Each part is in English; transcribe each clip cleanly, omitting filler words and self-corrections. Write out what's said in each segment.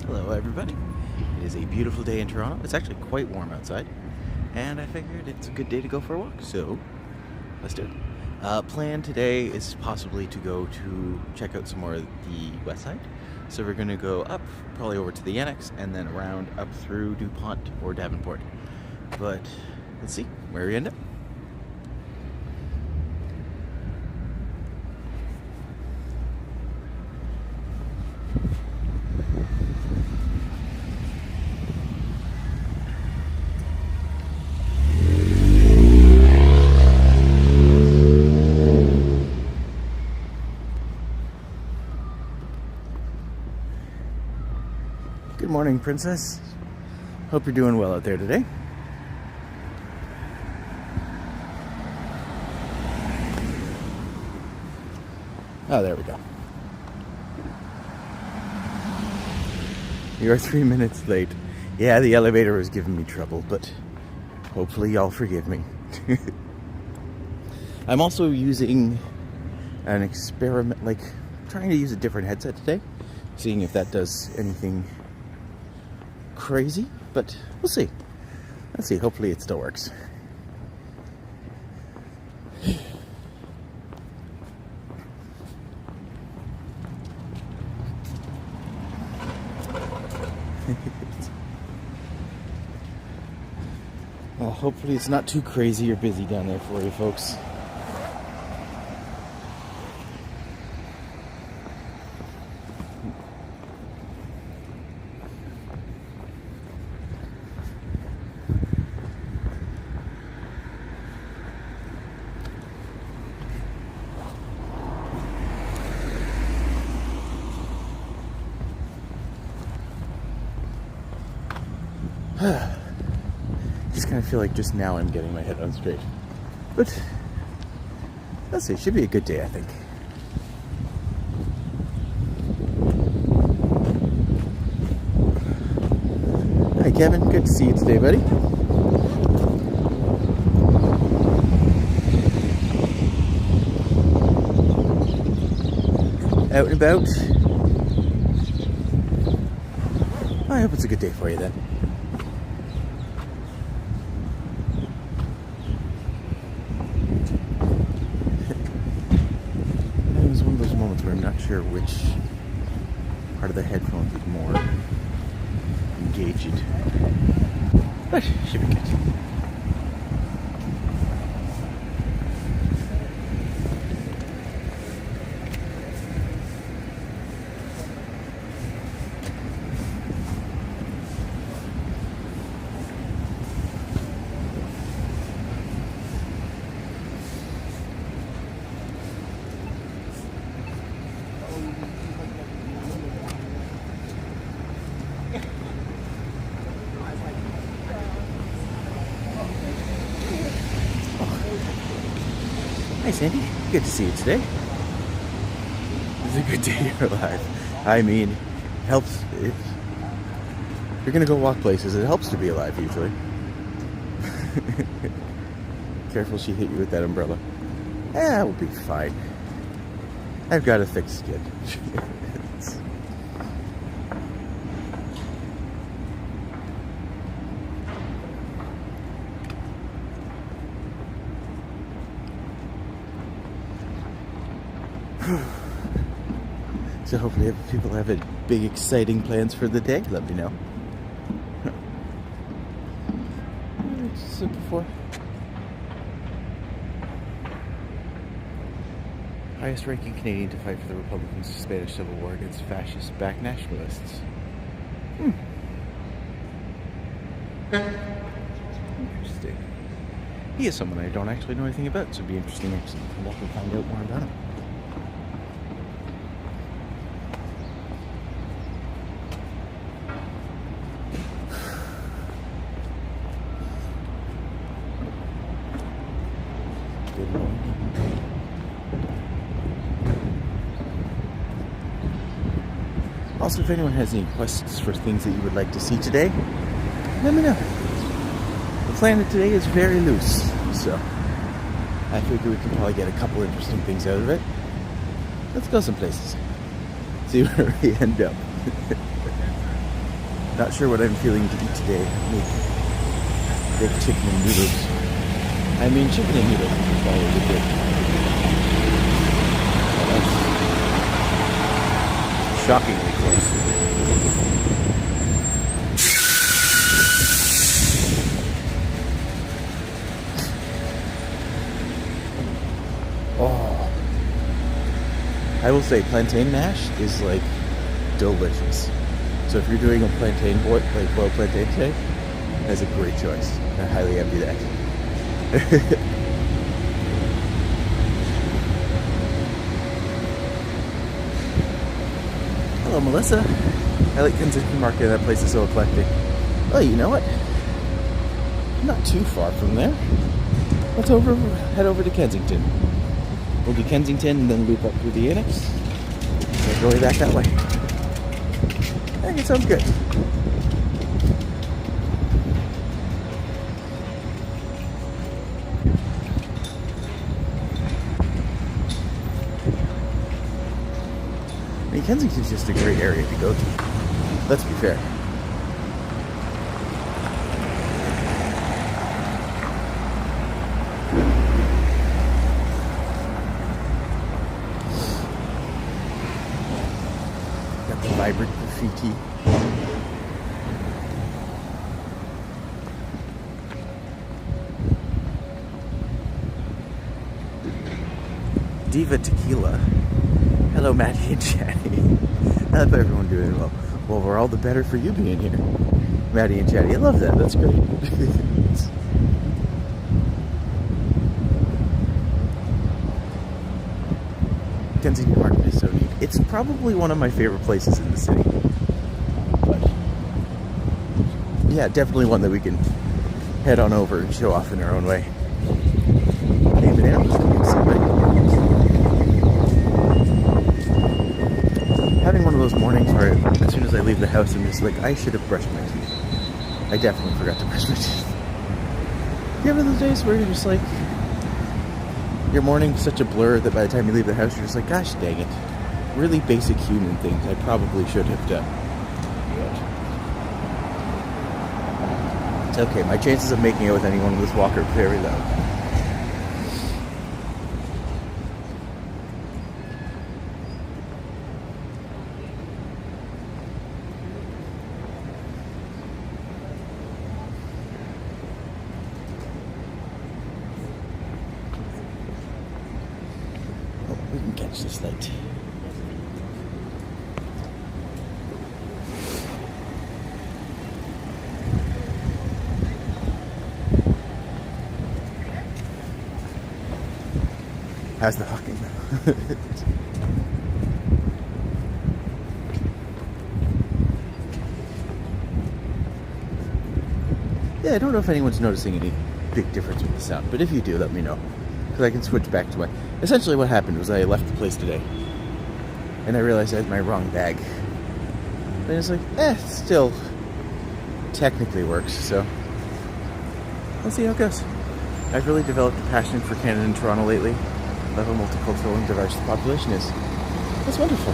Hello everybody. It is a beautiful day in Toronto. It's actually quite warm outside, and I figured it's a good day to go for a walk, so let's do it. Plan today is possibly to go to check out some more of the west side. So we're going to go up, probably over to the Annex, and then around up through DuPont or Davenport. But let's see where we end up. Good morning, Princess. Hope you're doing well out there today. Oh, there we go. You're 3 minutes late. Yeah, the elevator was giving me trouble, but hopefully y'all forgive me. I'm also using an experiment, like trying to use a different headset today, seeing if that does anything crazy, but we'll see. Let's see, hopefully it still works. Well, hopefully it's not too crazy or busy down there for you folks. Just kind of feel like just now I'm getting my head on straight. But let's see, it should be a good day, I think. Hi Kevin, good to see you today, buddy. Out and about. I hope it's a good day for you then. It was one of those moments where I'm not sure which part of the headphones is more engaged. But it should be good. Hi Sandy, good to see you today. It's a good day you're alive. I mean, it helps. If you're gonna go walk places, it helps to be alive usually. Careful she hit you with that umbrella. Eh, we'll be fine. I've got a thick skin. So hopefully if people have big exciting plans for the day, let me know. Said before. Highest ranking Canadian to fight for the Republicans' Spanish Civil War against fascist backed nationalists. Interesting. He is someone I don't actually know anything about, so it'd be interesting to come up and find out more about him. Good morning. Also, if anyone has any requests for things that you would like to see today, let me know. The plan today is very loose, so I figure we can probably get a couple interesting things out of it. Let's go some places. See where we end up. Not sure what I'm feeling to eat today. Make big chicken and noodles. I mean, chicken and noodles is always a good. That's shockingly close. Oh, I will say plantain mash is like delicious. So if you're doing a plantain boiled plantain today, that's a great choice. I highly envy that. Hello, Melissa. I like Kensington Market. That place is so eclectic. Oh, you know what? Not too far from there. Let's head over to Kensington. We'll do Kensington and then loop up through the annex. Make our way back that way. I think it sounds good. I mean, Kensington's just a great area to go to. Let's be fair. Got the vibrant graffiti. Diva Tequila. Hello, Matti and Chatty. I hope everyone doing well. Well, we're all the better for you being here, Matti and Chatty. I love that. That's great. Kensington Market is so neat. It's probably one of my favorite places in the city. But yeah, definitely one that we can head on over and show off in our own way. Hey, banana, having one of those mornings where as soon as I leave the house, I'm just like, I should have brushed my teeth. I definitely forgot to brush my teeth. You ever those days where you're just like, your morning's such a blur that by the time you leave the house, you're just like, gosh dang it. Really basic human things I probably should have done. It's okay. My chances of making out with anyone with this walk are very low. We can catch this light. How's the hawking? Yeah, I don't know if anyone's noticing any big difference with the sound, but if you do, let me know. Because I can switch back to my... Essentially what happened was I left the place today, and I realized I had my wrong bag. And it's like, it still technically works, so let's see how it goes. I've really developed a passion for Canada and Toronto lately. I love how multicultural and diverse the population is. That's wonderful.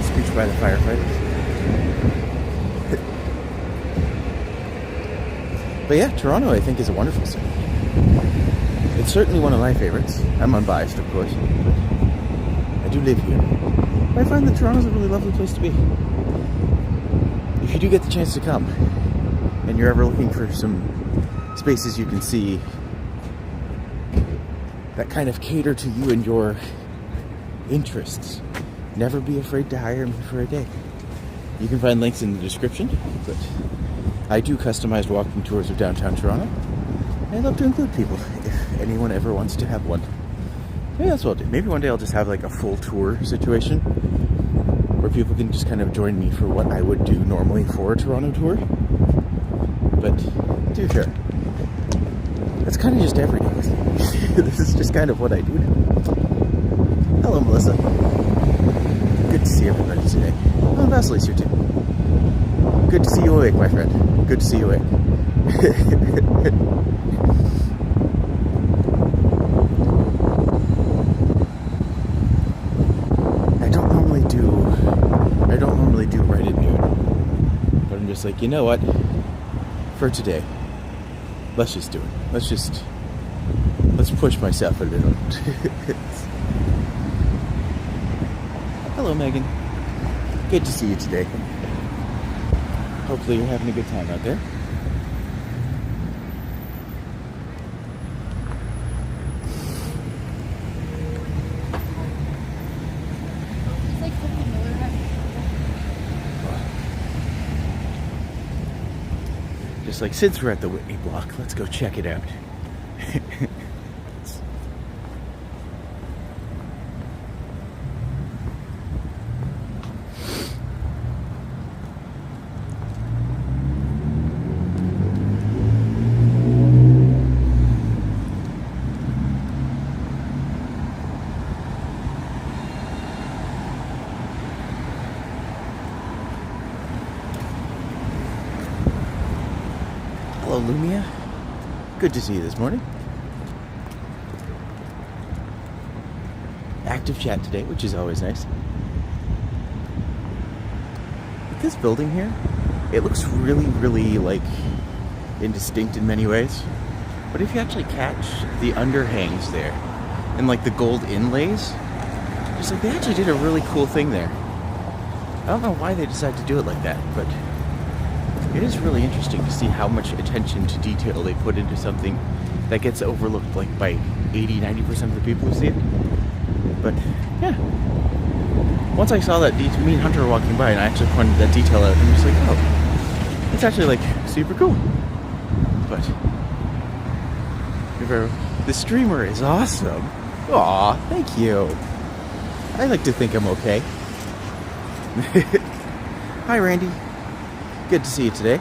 Speech by the firefighters. But yeah, Toronto I think is a wonderful city. It's certainly one of my favorites. I'm unbiased, of course, but I do live here. But I find that Toronto's a really lovely place to be. If you do get the chance to come, and you're ever looking for some spaces you can see that kind of cater to you and your interests, never be afraid to hire me for a day. You can find links in the description, but I do customized walking tours of downtown Toronto. And I'd love to include people if anyone ever wants to have one. Maybe that's what I'll do. Maybe one day I'll just have like a full tour situation where people can just kind of join me for what I would do normally for a Toronto tour. But to be fair, that's kind of just every day. This is just kind of what I do now. Hello, Melissa. Good to see everybody today. Oh, Vasily's here too. Good to see you awake, my friend. Good to see you awake. just like, you know what? For today, let's just do it. Let's push myself a little. Hello, Megan. Good to see you today. Hopefully you're having a good time out there. Just like, since we're at the Whitney block, let's go check it out. Hello, Lumia. Good to see you this morning. Active chat today, which is always nice. But this building here, it looks really, really like indistinct in many ways. But if you actually catch the underhangs there and like the gold inlays, just like they actually did a really cool thing there. I don't know why they decided to do it like that, but it is really interesting to see how much attention to detail they put into something that gets overlooked like by 80-90% of the people who see it. But yeah, once I saw that, me and Hunter were walking by and I actually pointed that detail out and I'm just like, oh, it's actually like super cool. But the streamer is awesome. Aw, thank you. I like to think I'm okay. Hi, Randy. Good to see you today.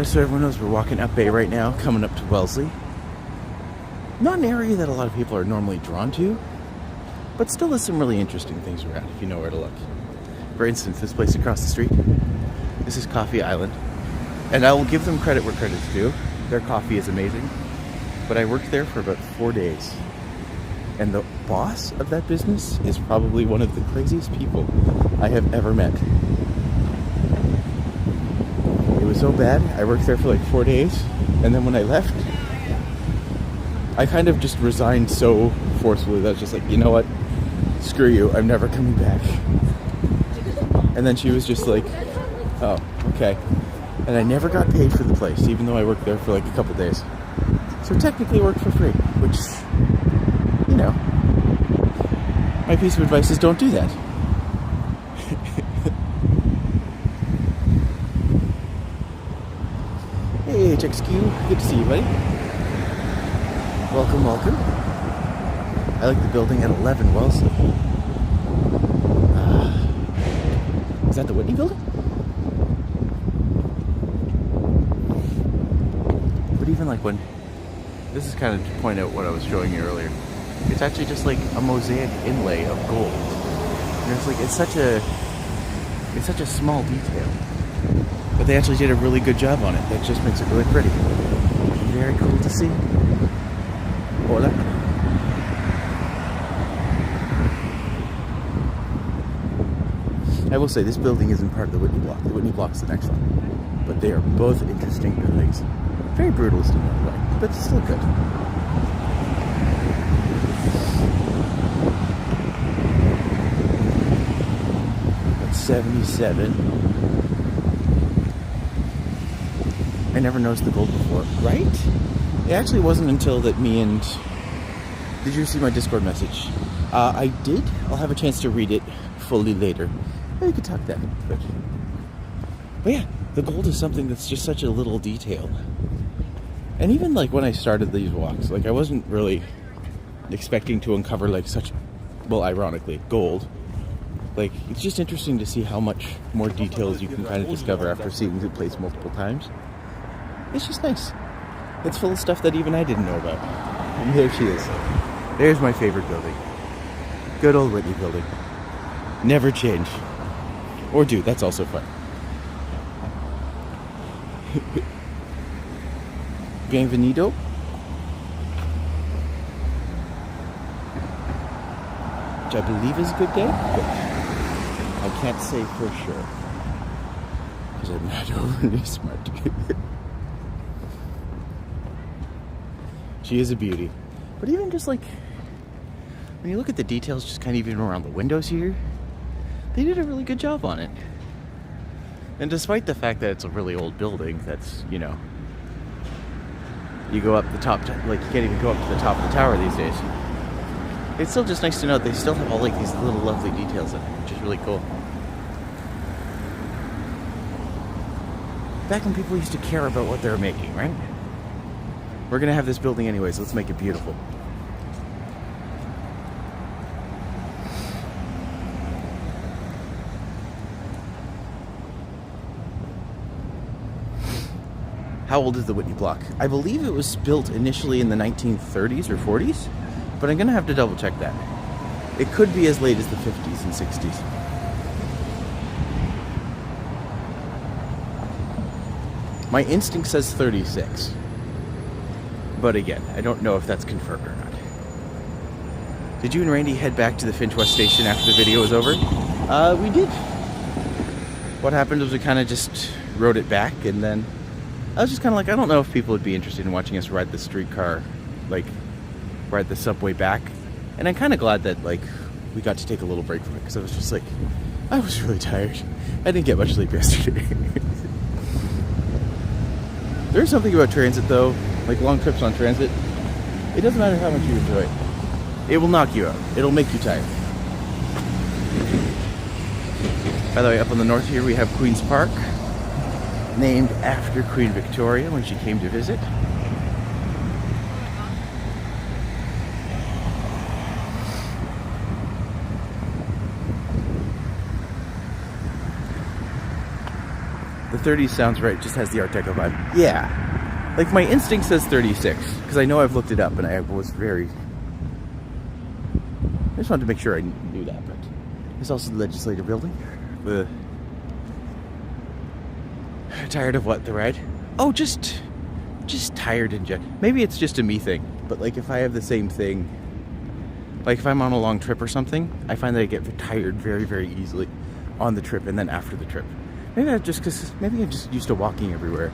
So everyone knows we're walking up Bay right now, coming up to Wellesley. Not an area that a lot of people are normally drawn to, but still has some really interesting things around if you know where to look. For instance, this place across the street, this is Coffee Island. And I will give them credit where credit's due. Their coffee is amazing. But I worked there for about 4 days. And the boss of that business is probably one of the craziest people I have ever met. It was so bad, I worked there for like 4 days. And then when I left, I kind of just resigned so forcefully that I was just like, you know what? Screw you, I'm never coming back. And then she was just like, oh, okay. And I never got paid for the place, even though I worked there for like a couple days. So technically I worked for free, which, you know, my piece of advice is don't do that. Hey, HXQ, good to see you, buddy. Welcome, welcome. I like the building at 11 Wellesley. Is that the Whitney building? But even like when, this is kind of to point out what I was showing you earlier. It's actually just like a mosaic inlay of gold. And it's like, it's such a small detail. But they actually did a really good job on it. That just makes it really pretty. Very cool to see. Hola. I will say this building isn't part of the Whitney block. The Whitney block's the next one. But they are both interesting buildings. Very brutalist in one way, but still good. That's 77. I never noticed the gold before, right? It actually wasn't until that me and... Did you see my Discord message? I did. I'll have a chance to read it fully later. We could talk then. But yeah, the gold is something that's just such a little detail. And even like when I started these walks, like I wasn't really expecting to uncover like such, well, ironically, gold. Like, it's just interesting to see how much more details you can kind of discover after seeing the place multiple times. It's just nice. It's full of stuff that even I didn't know about. And there she is. There's my favorite building. Good old Whitney building. Never change. Or do, that's also fun. Bienvenido. Which I believe is a good day, but I can't say for sure. Because I'm not overly smart. She is a beauty. But even just like, when you look at the details, just kind of even around the windows here, they did a really good job on it. And despite the fact that it's a really old building, that's, you know, you go up the top, like you can't even go up to the top of the tower these days. It's still just nice to know they still have all like these little lovely details in it, which is really cool. Back when people used to care about what they were making, right? We're gonna have this building anyways, let's make it beautiful. How old is the Whitney block? I believe it was built initially in the 1930s or 40s, but I'm gonna have to double check that. It could be as late as the 50s and 60s. My instinct says 36. But again, I don't know if that's confirmed or not. Did you and Randy head back to the Finch West station after the video was over? We did. What happened was we kind of just rode it back, and then I was just kind of like, I don't know if people would be interested in watching us ride the streetcar, like, ride the subway back. And I'm kind of glad that, like, we got to take a little break from it, because I was just like, I was really tired. I didn't get much sleep yesterday. There's something about transit, though, like long trips on transit. It doesn't matter how much you enjoy it. It will knock you out. It'll make you tired. By the way, up on the north here, we have Queen's Park, named after Queen Victoria when she came to visit. The 30s sounds right, just has the Art Deco vibe. Yeah, like my instinct says 36, because I know I've looked it up and I was very... I just wanted to make sure I knew that, but there's also the Legislative Building. Tired of what, the ride? Oh, just tired in general. Maybe it's just a me thing, but like if I have the same thing, like if I'm on a long trip or something, I find that I get tired very, very easily on the trip and then after the trip. Maybe I'm just used to walking everywhere.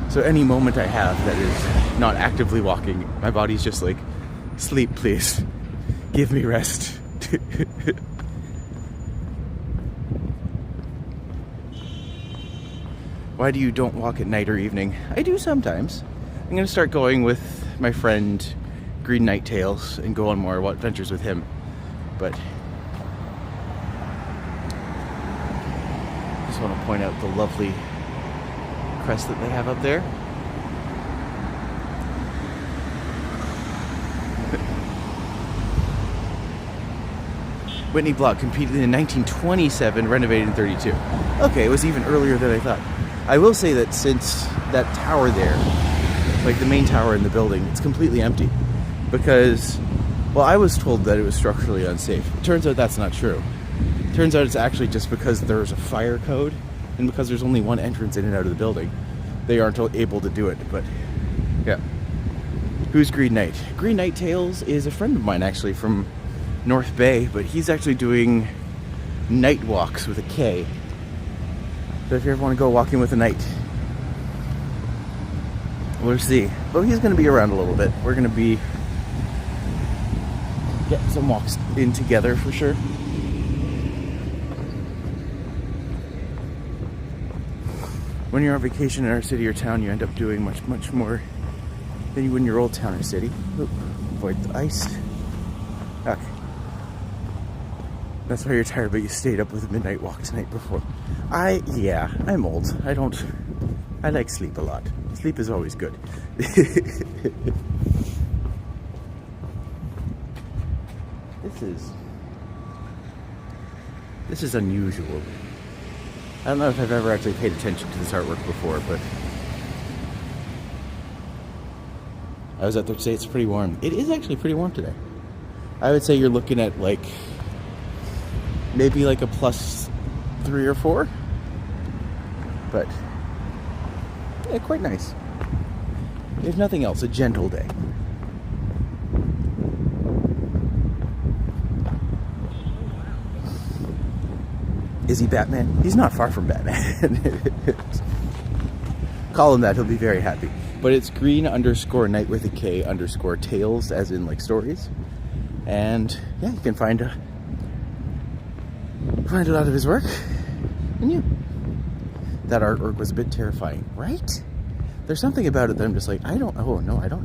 So any moment I have that is not actively walking, my body's just like, sleep please, give me rest. Why do you don't walk at night or evening? I do sometimes. I'm gonna start going with my friend Green Night Tails and go on more adventures with him. But I just want to point out the lovely crest that they have up there. Whitney Block completed in 1927, renovated in 32. Okay, it was even earlier than I thought. I will say that since that tower there, like the main tower in the building, it's completely empty. Because, well, I was told that it was structurally unsafe. It turns out that's not true. It turns out it's actually just because there's a fire code, and because there's only one entrance in and out of the building, they aren't able to do it, but yeah. Who's Green Knight? Green Night Tails is a friend of mine, actually, from North Bay, but he's actually doing night walks with a K. So if you ever want to go walking with a knight, we'll see. But he's going to be around a little bit. We're going to get some walks in together for sure. When you're on vacation in our city or town, you end up doing much, much more than you would in your old town or city. Oop, avoid the ice. Okay. That's why you're tired, but you stayed up with a midnight walk tonight before. Yeah, I'm old. I like sleep a lot. Sleep is always good. This is unusual. I don't know if I've ever actually paid attention to this artwork before, but I was out there today. It's pretty warm. It is actually pretty warm today. I would say you're looking at like maybe like a +3 or 4, but yeah, quite nice. if nothing else, a gentle day. Is he Batman? He's not far from Batman. Call him that, he'll be very happy. But it's green_night with a K _tales, as in like stories. And yeah, you can find a lot of his work in you. That artwork was a bit terrifying, right? There's something about it that I'm just like, I don't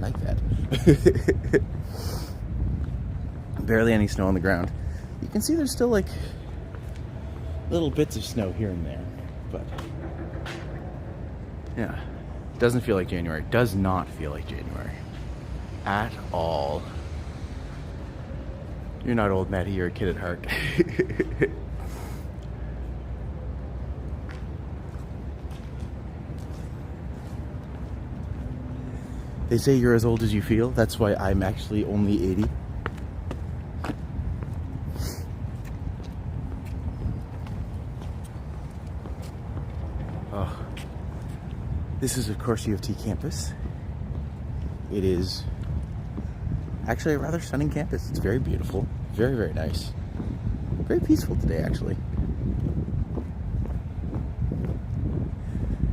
like that. Barely any snow on the ground. You can see there's still like little bits of snow here and there, but yeah, doesn't feel like January. Does not feel like January at all. You're not old, Matty, you're a kid at heart. They say you're as old as you feel. That's why I'm actually only 80. Oh. This is, of course, U of T campus. It is actually a rather stunning campus. It's very beautiful. Very, very nice. Very peaceful today, actually.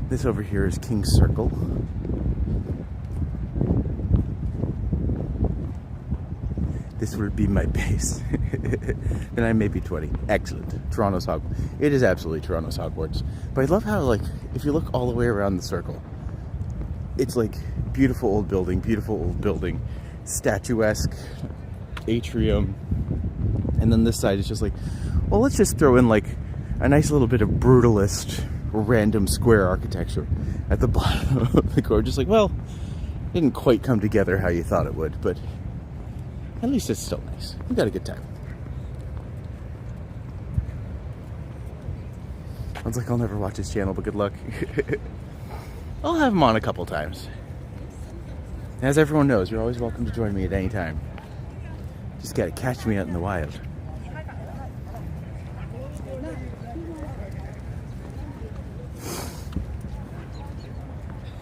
This over here is King's Circle. This would be my base. Then I may be 20. Excellent. Toronto's Hogwarts. It is absolutely Toronto's Hogwarts. But I love how, like, if you look all the way around the circle, it's like beautiful old building, statuesque atrium. And then this side is just like, well, let's just throw in like a nice little bit of brutalist, random square architecture at the bottom of the core. Just like, well, it didn't quite come together how you thought it would, but at least it's still nice. We got a good time. Sounds like I'll never watch his channel, but good luck. I'll have him on a couple times. As everyone knows, you're always welcome to join me at any time. Just gotta catch me out in the wild.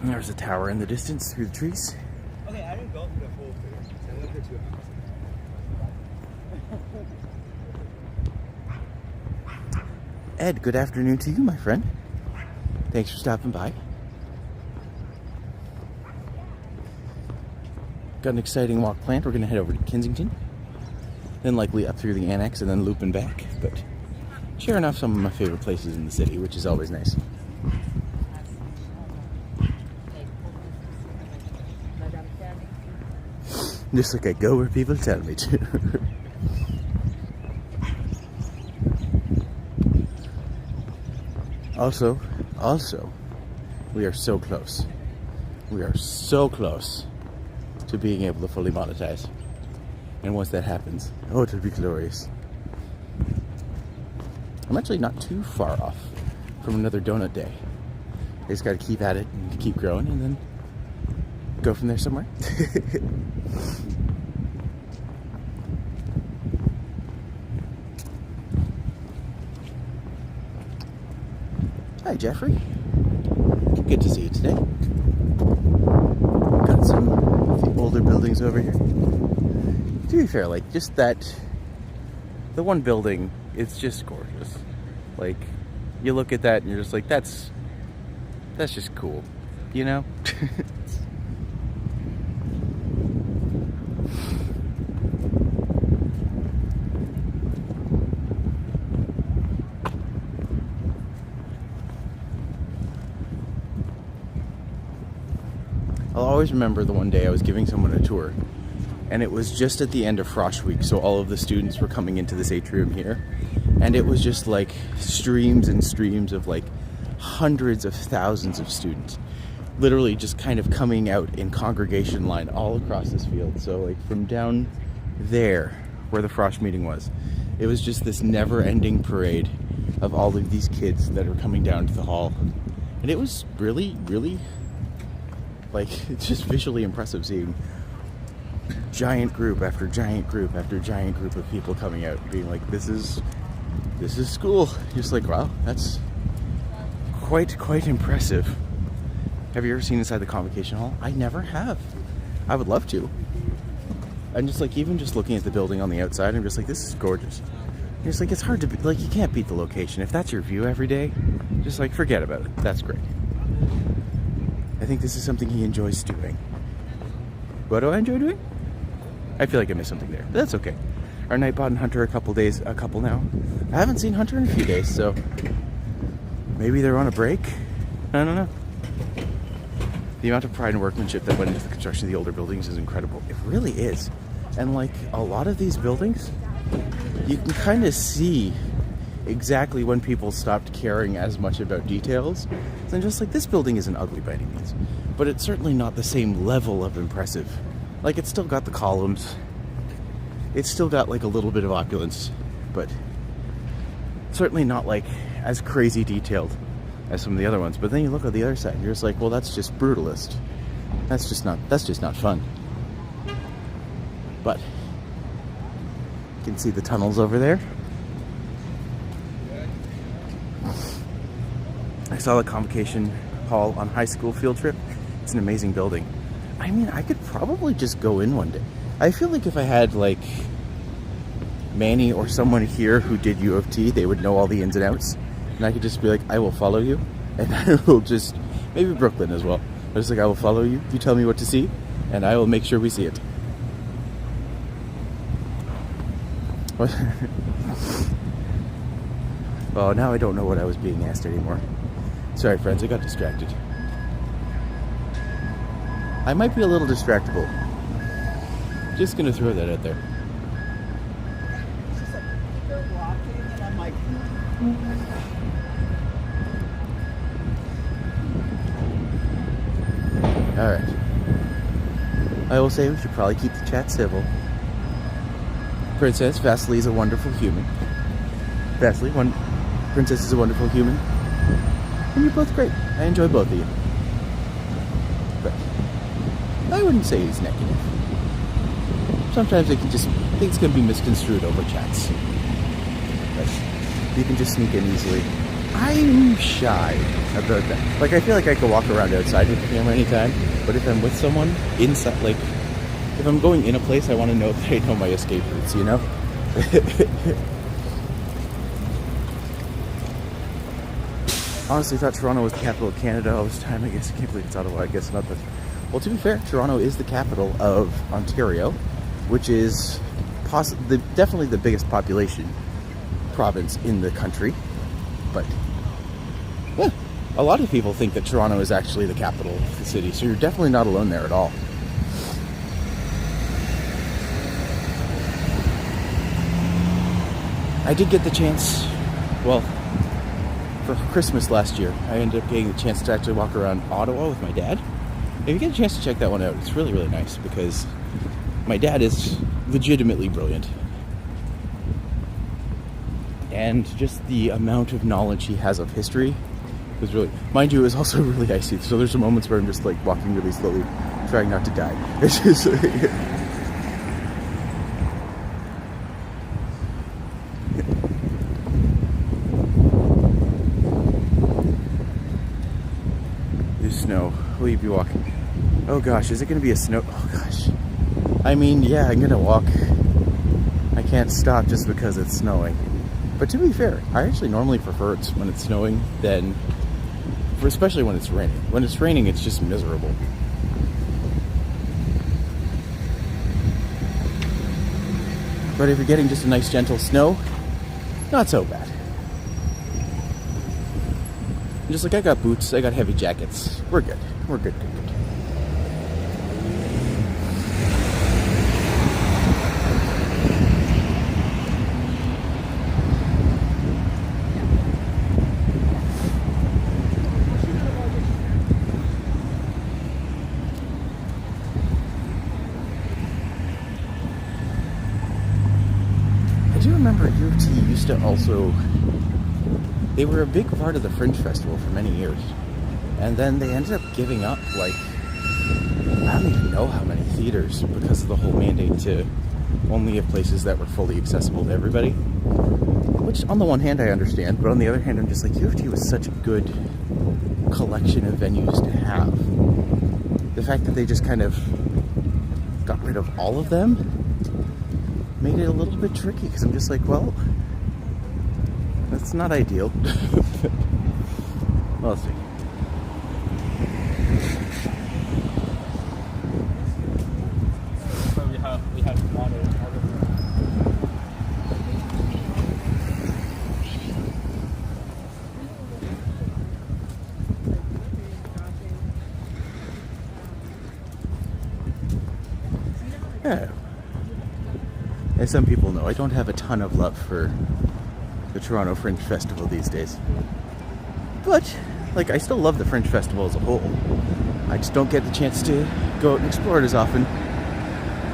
And there's a tower in the distance through the trees. Okay, I didn't go through the whole thing. I looked at 2 hours. Ed, good afternoon to you, my friend. Thanks for stopping by. Got an exciting walk planned. We're gonna head over to Kensington, then likely up through the annex and then looping back, but sharing off some of my favorite places in the city, which is always nice. Just like I go where people tell me to. Also, we are so close. We are so close to being able to fully monetize. And once that happens, oh, it'll be glorious. I'm actually not too far off from another donut day. I just gotta keep at it and keep growing and then go from there somewhere. Hi, Jeffrey. Good to see you today. Got some of the older buildings over here. To be fair, like, just that, the one building, it's just gorgeous. Like, you look at that and you're just like, that's just cool, you know? I'll always remember the one day I was giving someone a tour, and it was just at the end of Frosh Week, so all of the students were coming into this atrium here, and it was just like streams and streams of like hundreds of thousands of students, literally just kind of coming out in congregation line all across this field. So like from down there where the Frosh meeting was, it was just this never-ending parade of all of these kids that are coming down to the hall, and it was really, really, like, it's just visually impressive seeing giant group after giant group after giant group of people coming out and being like, this is school. Just like, wow, that's quite impressive. Have you ever seen inside the Convocation Hall? I never have. I would love to. I'm just like, even just looking at the building on the outside, I'm just like, this is gorgeous. It's like, it's hard to be, like, you can't beat the location. If that's your view every day, just like, forget about it. That's great. I think this is something he enjoys doing. What do I enjoy doing? I feel like I missed something there, but that's okay. Our Nightbot and Hunter a couple now. I haven't seen Hunter in a few days, so maybe they're on a break? I don't know. The amount of pride and workmanship that went into the construction of the older buildings is incredible. It really is. And like a lot of these buildings, you can kind of see exactly when people stopped caring as much about details. And just like, this building isn't ugly by any means, but it's certainly not the same level of impressive. Like, it's still got the columns. It's still got like a little bit of opulence, but certainly not like as crazy detailed as some of the other ones. But then you look at the other side and you're just like, well, that's just brutalist. That's just not fun. But you can see the tunnels over there. I saw the Convocation Hall on high school field trip. It's an amazing building. I mean, I could probably just go in one day. I feel like if I had like Manny or someone here who did U of T, they would know all the ins and outs. And I could just be like, I will follow you. And I will just, maybe Brooklyn as well. I was like, I will follow you. You tell me what to see, and I will make sure we see it. Oh, now I don't know what I was being asked anymore. Sorry, friends, I got distracted. I might be a little distractible. Just gonna throw that out there. It's just like, they're walking, and I'm like, Alright. I will say we should probably keep the chat civil. Princess, Vasily is a wonderful human. Vasily, Princess is a wonderful human. And you're both great. I enjoy both of you. But I wouldn't say he's negative. Sometimes things can be misconstrued over chats. But you can just sneak in easily. I'm shy about that. Like, I feel like I could walk around outside with the camera anytime, but if I'm with someone inside, like, if I'm going in a place, I want to know that I know my escape routes, you know? Honestly, thought Toronto was the capital of Canada all this time. I guess I can't believe it's Ottawa. I guess not. But, well, to be fair, Toronto is the capital of Ontario, which is definitely the biggest population province in the country. But yeah, a lot of people think that Toronto is actually the capital of the city, so you're definitely not alone there at all. I did get the chance, well, for Christmas last year, I ended up getting the chance to actually walk around Ottawa with my dad. If you get a chance to check that one out, it's really, really nice because my dad is legitimately brilliant. And just the amount of knowledge he has of history was really, mind you, it was also really icy. So there's some moments where I'm just like walking really slowly, trying not to die. It's just There's snow. Will you be walking? Oh gosh, is it going to be a snow? Oh gosh. I mean, yeah, I'm going to walk. I can't stop just because it's snowing. But to be fair, I actually normally prefer it when it's snowing than, especially when it's raining. When it's raining, it's just miserable. But if you're getting just a nice gentle snow, not so bad. Just like I got boots, I got heavy jackets. We're good. We're good, good, good. I do remember U of T used to also, they were a big part of the Fringe Festival for many years. And then they ended up giving up, like, I don't even know how many theaters because of the whole mandate to only have places that were fully accessible to everybody. Which, on the one hand, I understand, but on the other hand, I'm just like, U of T was such a good collection of venues to have. The fact that they just kind of got rid of all of them made it a little bit tricky, because I'm just like, well, that's not ideal. We'll see. So we have water. Yeah. As some people know, I don't have a ton of love for the Toronto Fringe Festival these days. But, like, I still love the Fringe Festival as a whole. I just don't get the chance to go out and explore it as often.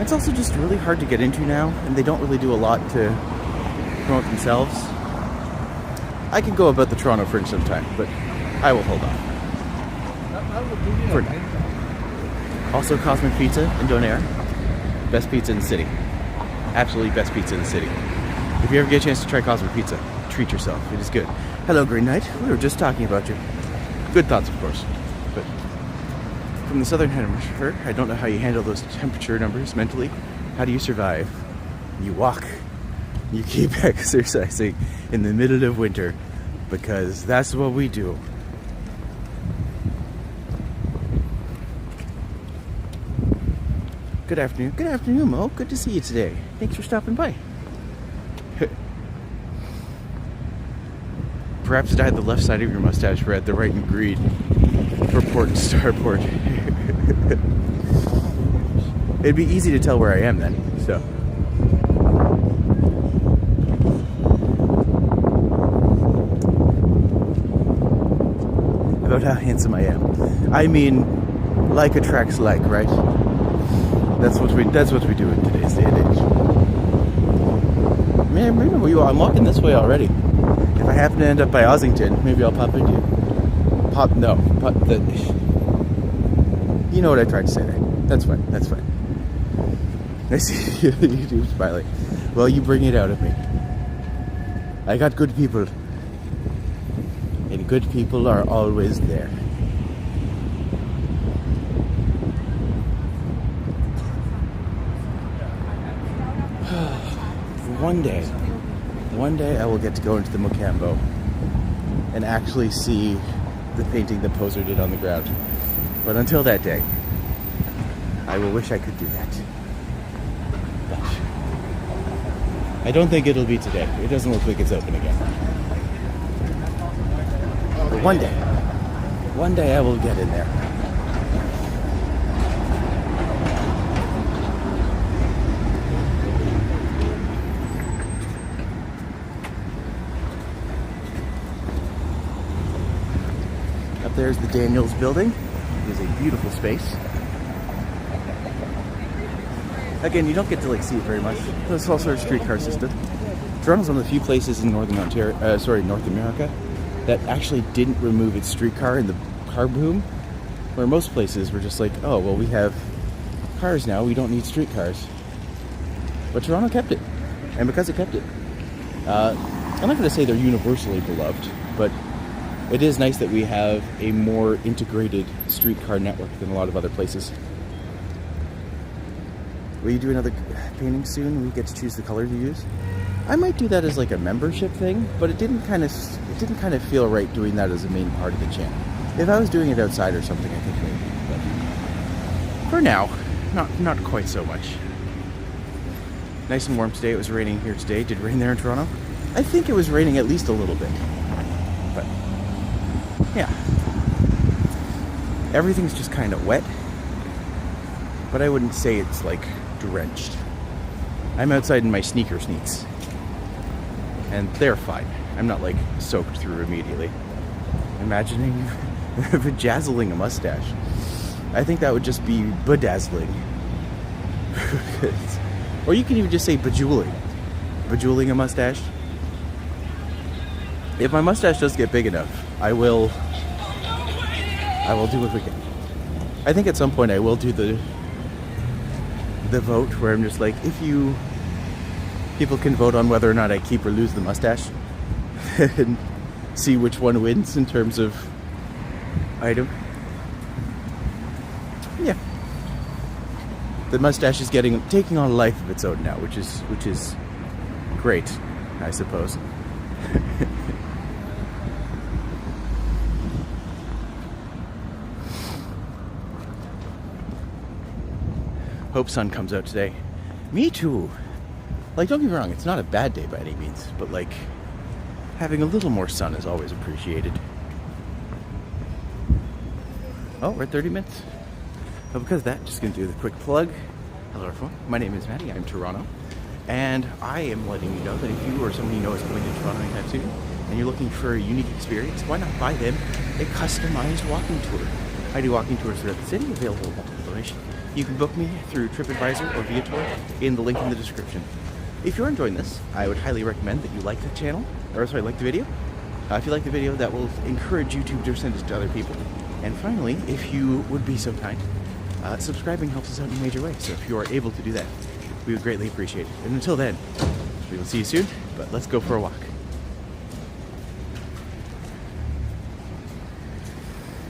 It's also just really hard to get into now, and they don't really do a lot to promote themselves. I could go about the Toronto Fringe sometime, but I will hold off. For now. Also, Cosmic Pizza in Donaire. Best pizza in the city. Absolutely best pizza in the city. If you ever get a chance to try Cosmic Pizza, treat yourself. It is good. Hello, Green Knight. We were just talking about you. Good thoughts, of course. But from the Southern Hemisphere, I don't know how you handle those temperature numbers mentally. How do you survive? You walk. You keep exercising in the middle of winter, because that's what we do. Good afternoon. Good afternoon, Mo. Good to see you today. Thanks for stopping by. Perhaps dye the left side of your mustache red, the right in green for port and starboard. It'd be easy to tell where I am then, so. About how handsome I am. I mean, like attracts like, right? That's what we do in today's day and age. Man, remember you? I'm walking this way already. If I happen to end up by Ossington, maybe I'll pop into you. You know what I tried to say there. That's fine. That's fine. I see you smiling. Well, you bring it out of me. I got good people, and good people are always there. One day I will get to go into the Mocambo and actually see the painting that Poser did on the ground. But until that day, I will wish I could do that. But I don't think it'll be today. It doesn't look like it's open again. But one day I will get in there. There's the Daniels building. It is a beautiful space. Again, you don't get to like see it very much. There's all sort of streetcar system. Toronto's one of the few places in North America that actually didn't remove its streetcar in the car boom. Where most places were just like, oh, well, we have cars now, we don't need streetcars. But Toronto kept it. And because it kept it, I'm not going to say they're universally beloved, but it is nice that we have a more integrated streetcar network than a lot of other places. Will you do another painting soon? Will you get to choose the color to use? I might do that as like a membership thing, but it didn't kind of feel right doing that as a main part of the channel. If I was doing it outside or something, I think maybe. But for now, not quite so much. Nice and warm today. It was raining here today. Did it rain there in Toronto? I think it was raining at least a little bit. But yeah, everything's just kind of wet, but I wouldn't say it's like drenched. I'm outside in my sneaker sneaks, and they're fine. I'm not like soaked through immediately. Imagining bedazzling a mustache, I think that would just be bedazzling. Or you can even just say bejeweling a mustache. If my mustache does get big enough, I will do what we can. I think at some point I will do the vote where I'm just like, people can vote on whether or not I keep or lose the mustache and see which one wins in terms of item. Yeah. The mustache is taking on a life of its own now, which is great, I suppose. Hope sun comes out today. Me too. Like, don't get me wrong, it's not a bad day by any means, but like, having a little more sun is always appreciated. Oh, we're at 30 minutes. Well, because of that, just gonna do the quick plug. Hello everyone, my name is Matti, I'm TOURonno, and I am letting you know that if you or somebody you know is going to Toronto anytime soon, and you're looking for a unique experience, why not buy them a customized walking tour? I do walking tours throughout the city, available at multiple duration. You can book me through TRIPADVISOR or VIATOR in the link in the description. If you're enjoying this, I would highly recommend that you like the channel, or sorry, like the video. If you like the video, that will encourage YouTube to send it to other people. And finally, if you would be so kind, subscribing helps us out in a major way. So if you are able to do that, we would greatly appreciate it. And until then, we will see you soon, but let's go for a walk.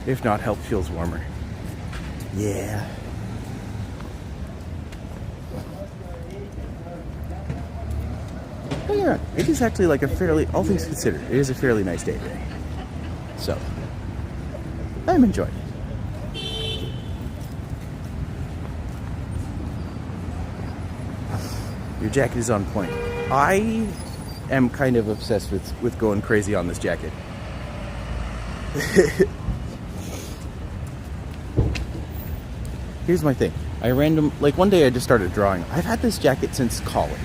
If not, health feels warmer. Yeah. Oh yeah, it is actually like a fairly, all things considered, it is a fairly nice day today. So, I'm enjoying it. Your jacket is on point. I am kind of obsessed with going crazy on this jacket. Here's my thing. One day I just started drawing. I've had this jacket since college.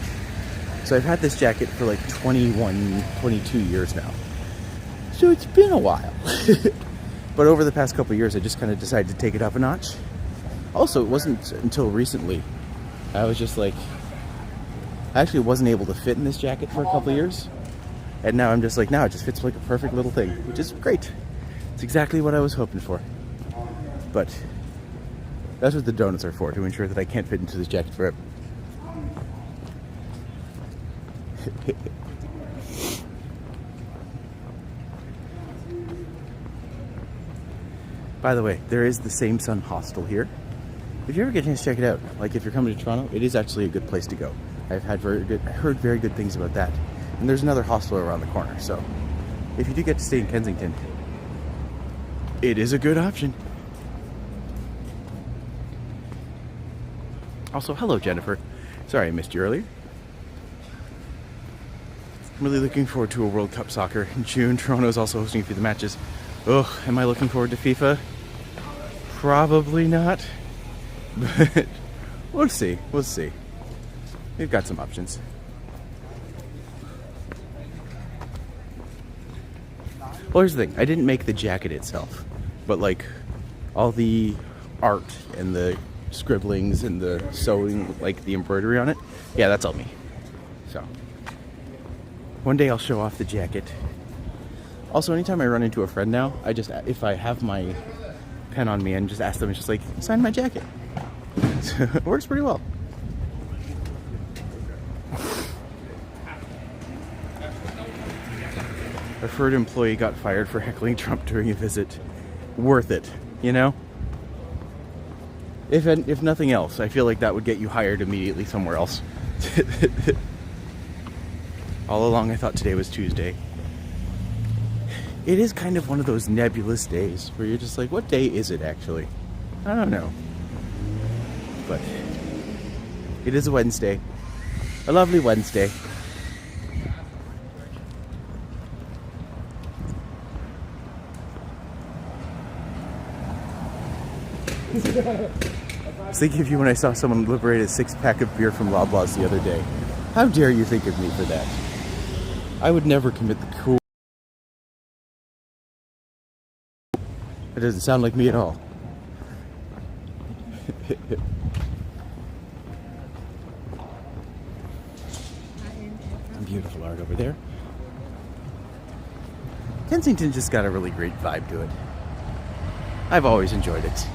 So I've had this jacket for like 21, 22 years now. So it's been a while. But over the past couple of years, I just kind of decided to take it up a notch. Also, it wasn't until recently. I was just like, I actually wasn't able to fit in this jacket for a couple of years. And now I'm just like, now it just fits like a perfect little thing, which is great. It's exactly what I was hoping for. But that's what the donuts are for, to ensure that I can't fit into this jacket forever. By the way, there is the Same Sun Hostel here. If you ever get a chance to check it out, like if you're coming to Toronto, it is actually a good place to go. I've heard very good things about that. And there's another hostel around the corner, so if you do get to stay in Kensington, it is a good option. Also, hello Jennifer. Sorry I missed you earlier. I'm really looking forward to a World Cup soccer in June. Toronto is also hosting a few of the matches. Ugh, am I looking forward to FIFA? Probably not. But we'll see. We'll see. We've got some options. Well, here's the thing. I didn't make the jacket itself, but like all the art and the scribblings and the sewing, like the embroidery on it, yeah, that's all me. So one day I'll show off the jacket. Also, anytime I run into a friend now, if I have my pen on me and just ask them, it's just like, sign my jacket. So it works pretty well. A third employee got fired for heckling Trump during a visit. Worth it, you know? If nothing else, I feel like that would get you hired immediately somewhere else. All along I thought today was Tuesday. It is kind of one of those nebulous days where you're just like, what day is it actually? I don't know. But it is a Wednesday. A lovely Wednesday. I was thinking of you when I saw someone liberate a 6-pack of beer from Loblaws the other day. How dare you think of me for that? I would never commit the cool. It doesn't sound like me at all. Some beautiful art over there. Kensington just got a really great vibe to it. I've always enjoyed it.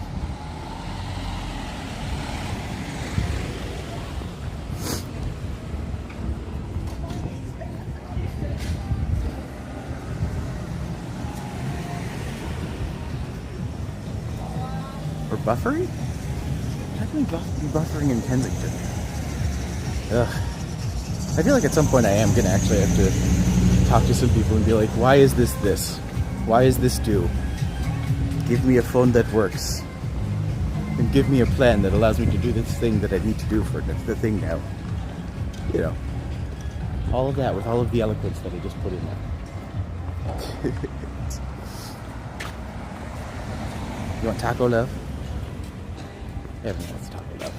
Buffering? How can we be buffering in Kensington? Ugh. I feel like at some point I am going to actually have to talk to some people and be like, why is this this? Why is this due? Give me a phone that works. And give me a plan that allows me to do this thing that I need to do for the thing now. You know. All of that with all of the eloquence that I just put in there. You want taco love? Everyone wants taco love.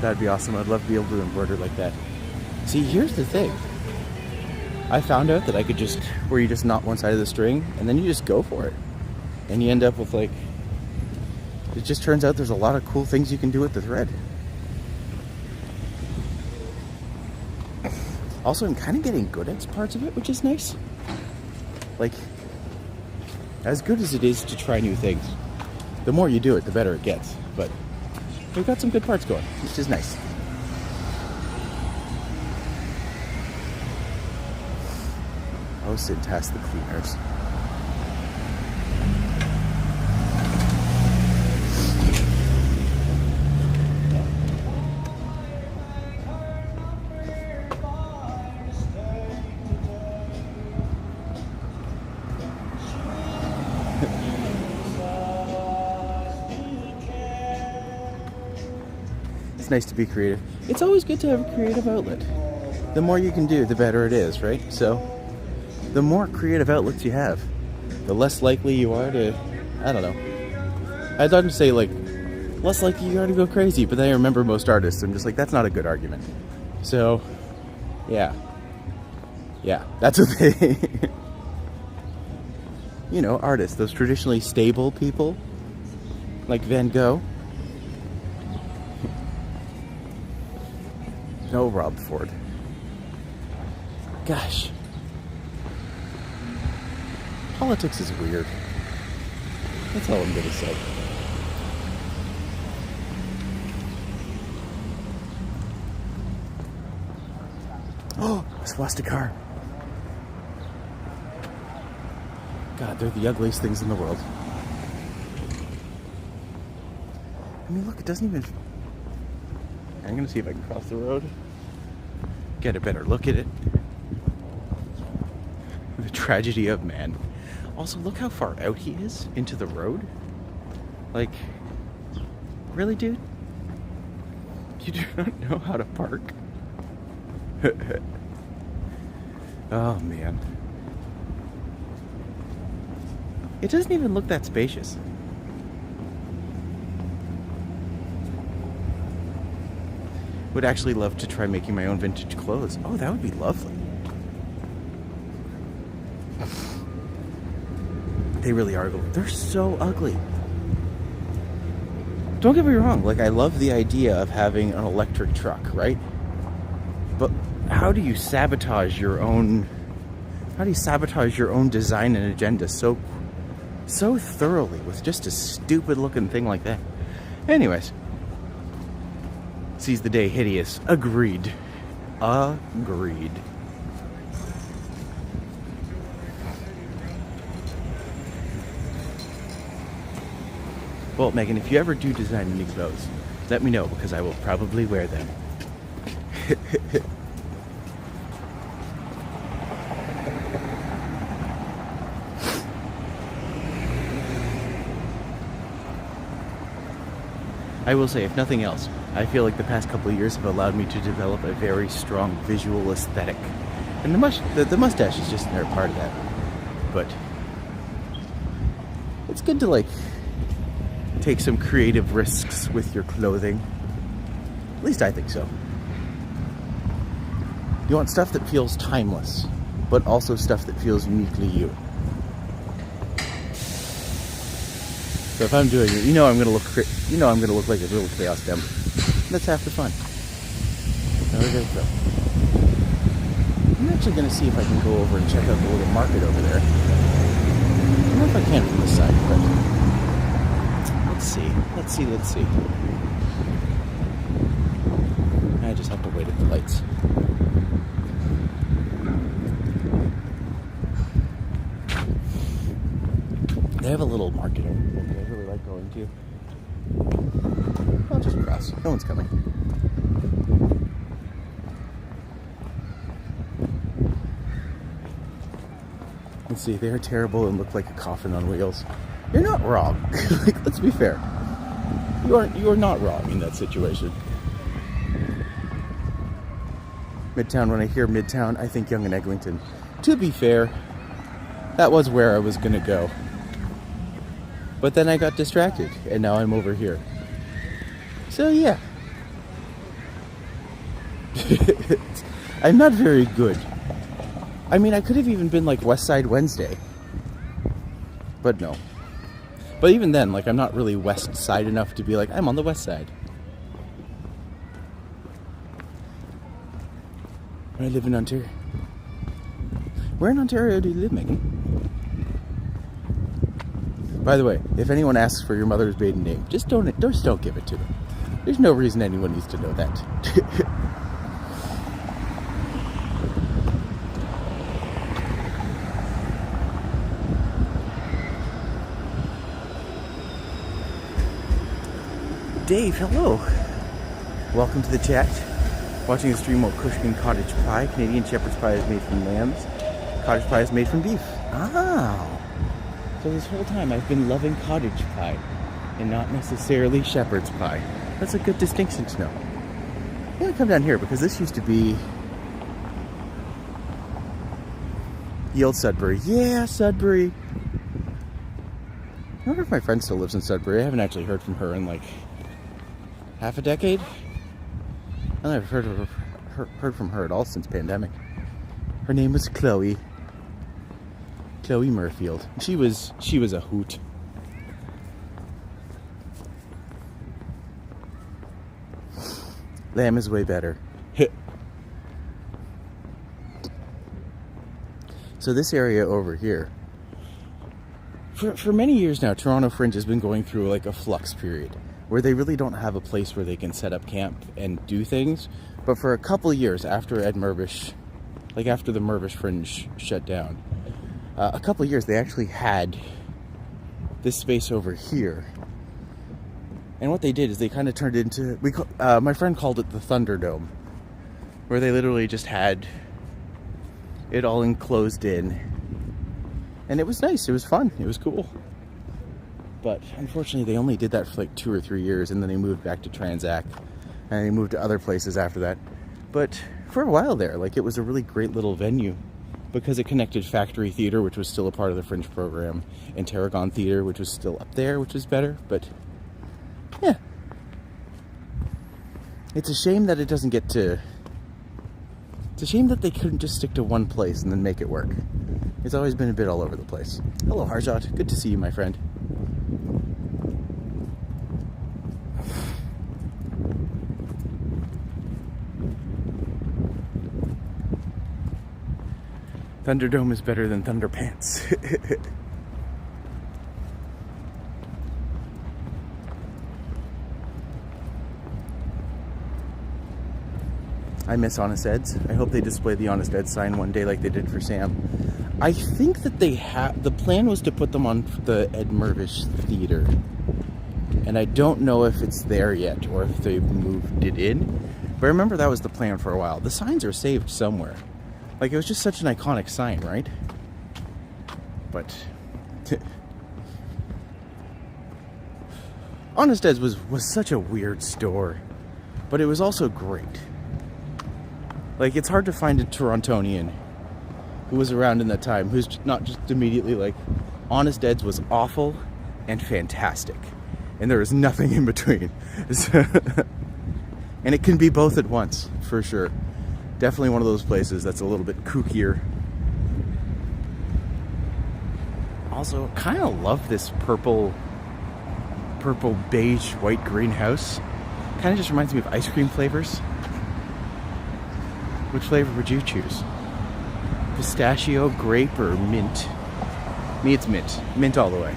That'd be awesome. I'd love to be able to embroider like that. See, here's the thing. I found out that I could just, where you just knot one side of the string, and then you just go for it. And you end up with like, it just turns out there's a lot of cool things you can do with the thread. Also, I'm kind of getting good at parts of it, which is nice. Like, as good as it is to try new things, the more you do it, the better it gets. But we've got some good parts going, which is nice. Oh, Cintas, the cleaners. It's nice to be creative. It's always good to have a creative outlet. The more you can do, the better it is, right? So, the more creative outlets you have, the less likely you are to, I don't know. I thought to say, like, less likely you are to go crazy, but then I remember most artists. I'm just like, that's not a good argument. So, yeah. Yeah, that's what they... You know, artists, those traditionally stable people, like Van Gogh. No, Rob Ford. Gosh. Politics is weird. That's all I'm gonna say. Oh, a swastika. God, they're the ugliest things in the world. I mean, look, it doesn't even... I'm gonna see if I can cross the road. Get a better look at it. The tragedy of man. Also, look how far out he is into the road. Like, really, dude? You do not know how to park? Oh, man. It doesn't even look that spacious. Would actually love to try making my own vintage clothes. Oh, that would be lovely. They really are ugly. They're so ugly. Don't get me wrong, like, I love the idea of having an electric truck, right? But how do you sabotage your own design and agenda so thoroughly with just a stupid looking thing like that? Anyways. Sees the day hideous. Agreed. Agreed. Well, Megan, if you ever do design any clothes, let me know, because I will probably wear them. I will say, if nothing else, I feel like the past couple of years have allowed me to develop a very strong visual aesthetic. And the mustache is just another part of that. But it's good to, like, take some creative risks with your clothing. At least I think so. You want stuff that feels timeless, but also stuff that feels uniquely you. So if I'm doing it, I'm gonna look like a little chaos demo. That's half the fun. There we go. I'm actually gonna see if I can go over and check out the little market over there. I don't know if I can from this side, but let's see. wait at the lights. They have a little market over here that I really like going to. I'll just cross. No one's coming. Let's see, they're terrible and look like a coffin on wheels. You're not wrong. Like, let's be fair. You are not wrong in that situation. Midtown, when I hear Midtown, I think Yonge and Eglinton. To be fair, that was where I was gonna go. But then I got distracted, and now I'm over here. So yeah. I'm not very good. I mean, I could have even been like West Side Wednesday. But no. But even then, like, I'm not really West Side enough to be like, I'm on the West Side. I live in Ontario. Where in Ontario do you live, Megan? By the way, if anyone asks for your mother's maiden name, just don't give it to them. There's no reason anyone needs to know that. Dave, hello. Welcome to the chat. Watching the stream while cooking cottage pie. Canadian shepherd's pie is made from lambs. Cottage pie is made from beef. Oh. So this whole time I've been loving cottage pie and not necessarily shepherd's pie. That's a good distinction to know. I'm gonna come down here because this used to be the old Sudbury. Yeah, Sudbury. I wonder if my friend still lives in Sudbury. I haven't actually heard from her in like half a decade. I haven't heard from her at all since pandemic. Her name was Chloe Murfield. She was a hoot. Lamb is way better. So this area over here, for many years now, Toronto Fringe has been going through like a flux period where they really don't have a place where they can set up camp and do things. But for a couple of years after after the Mirvish Fringe shut down, a couple of years they actually had this space over here. And what they did is they kind of turned it into, my friend called it the Thunderdome, where they literally just had it all enclosed in. And it was nice, it was fun, it was cool. But unfortunately they only did that for like 2 or 3 years, and then they moved back to Transac, and they moved to other places after that. But for a while there, like, it was a really great little venue because it connected Factory Theatre, which was still a part of the Fringe program, and Tarragon Theatre, which was still up there, which was better. But yeah, it's a shame that it doesn't get to, it's a shame that they couldn't just stick to one place and then make it work. It's always been a bit all over the place. Hello, Harjot. Good to see you, my friend. Thunderdome is better than Thunderpants. I miss Honest Ed's. I hope they display the Honest Ed sign one day like they did for Sam. I think that they the plan was to put them on the Ed Mirvish Theatre. And I don't know if it's there yet or if they've moved it in. But I remember that was the plan for a while. The signs are saved somewhere. Like, it was just such an iconic sign, right? But Honest Ed's was such a weird store, but it was also great. Like, it's hard to find a Torontonian who was around in that time who's not just immediately like, Honest Ed's was awful and fantastic, and there was nothing in between. And it can be both at once, for sure. Definitely one of those places that's a little bit kookier. Also, kind of love this purple beige white greenhouse. Kind of just reminds me of ice cream flavors. Which flavor would you choose? Pistachio, grape, or mint? Me, it's mint. Mint all the way.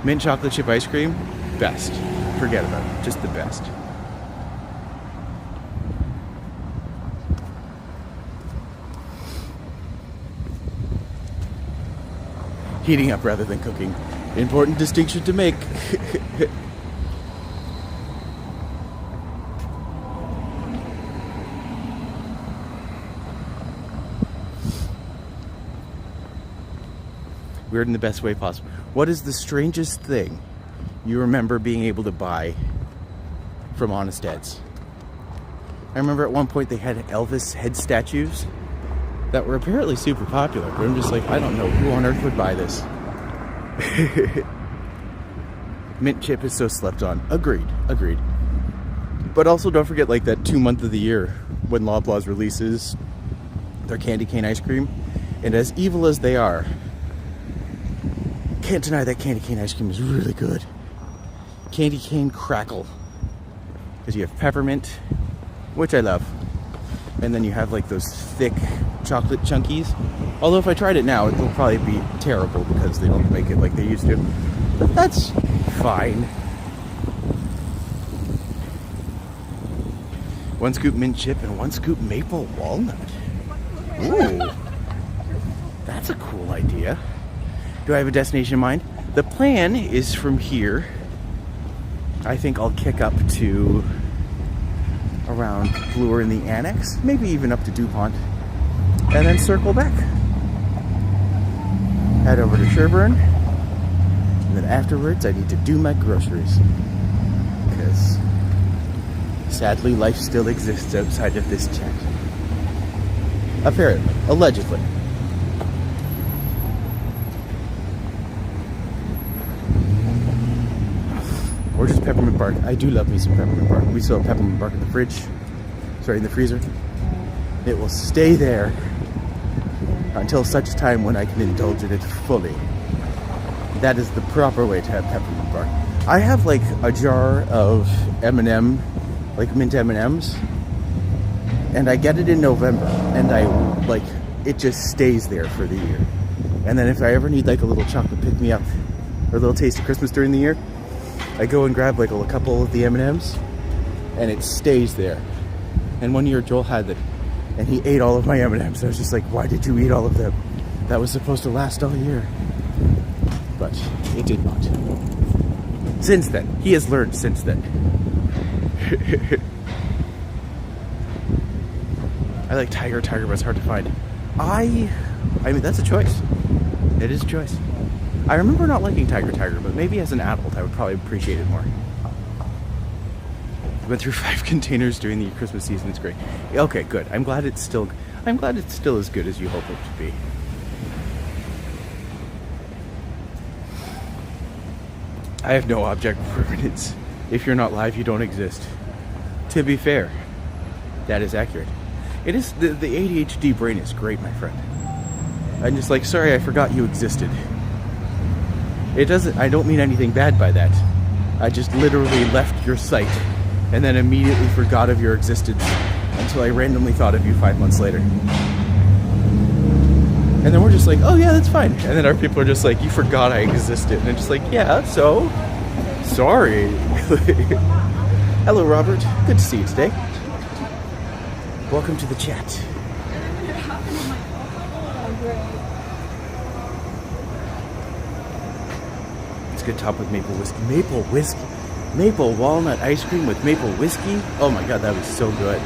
Mint chocolate chip ice cream, best. Forget about it. Just the best. Heating up rather than cooking. Important distinction to make. Weird in the best way possible. What is the strangest thing you remember being able to buy from Honest Ed's? I remember at one point they had Elvis head statues that were apparently super popular, but I'm just like, I don't know who on earth would buy this. Mint chip is so slept on. Agreed. But also don't forget like that 2 month of the year when Loblaws releases their candy cane ice cream. And as evil as they are, can't deny that candy cane ice cream is really good. Candy cane crackle. Because you have peppermint, which I love. And then you have like those thick chocolate chunkies. Although if I tried it now, it'll probably be terrible because they don't make it like they used to. But that's fine. 1 scoop mint chip and 1 scoop maple walnut. Ooh. That's a cool idea. Do I have a destination in mind? The plan is from here. I think I'll kick up to around Bloor in the Annex, maybe even up to DuPont, and then circle back. Head over to Sherburne, and then afterwards I need to do my groceries. Because sadly life still exists outside of this chat. Apparently, allegedly. Or just peppermint bark. I do love me some peppermint bark. We still have peppermint bark in the fridge. Sorry, in the freezer. It will stay there until such time when I can indulge in it fully. That is the proper way to have peppermint bark. I have like a jar of M&M, like mint M&Ms, and I get it in November, and it just stays there for the year. And then if I ever need like a little chocolate pick-me-up or a little taste of Christmas during the year, I go and grab like a couple of the M&Ms, and it stays there. And one year Joel had it, and he ate all of my M&Ms. I was just like, why did you eat all of them? That was supposed to last all year. But it did not. Since then. He has learned since then. I like Tiger, but it's hard to find. I mean, that's a choice. It is a choice. I remember not liking Tiger, but maybe as an adult I would probably appreciate it more. I went through 5 containers during the Christmas season. It's great. Okay, good. I'm glad it's still as good as you hope it to be. I have no object permanence. If you're not live, you don't exist. To be fair, that is accurate. It is the ADHD brain is great, my friend. I'm just like, sorry, I forgot you existed. I don't mean anything bad by that. I just literally left your site and then immediately forgot of your existence until I randomly thought of you 5 months later. And then we're just like, oh yeah, that's fine. And then our people are just like, you forgot I existed. And I'm just like, yeah, so? Sorry. Hello, Robert. Good to see you today. Welcome to the chat. Good top with maple whiskey. Maple whiskey. Maple walnut ice cream with maple whiskey. Oh my god, that was so good.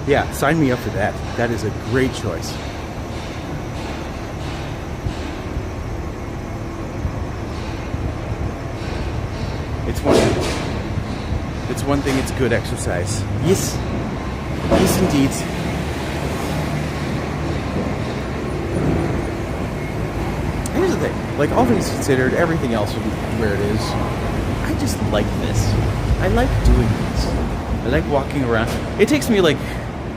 Yeah, sign me up for that. That is a great choice. It's one thing, it's good exercise. Yes. Yes, indeed. Here's the thing, like all things considered, everything else where it is, I just like this. I like doing this. I like walking around. It takes me like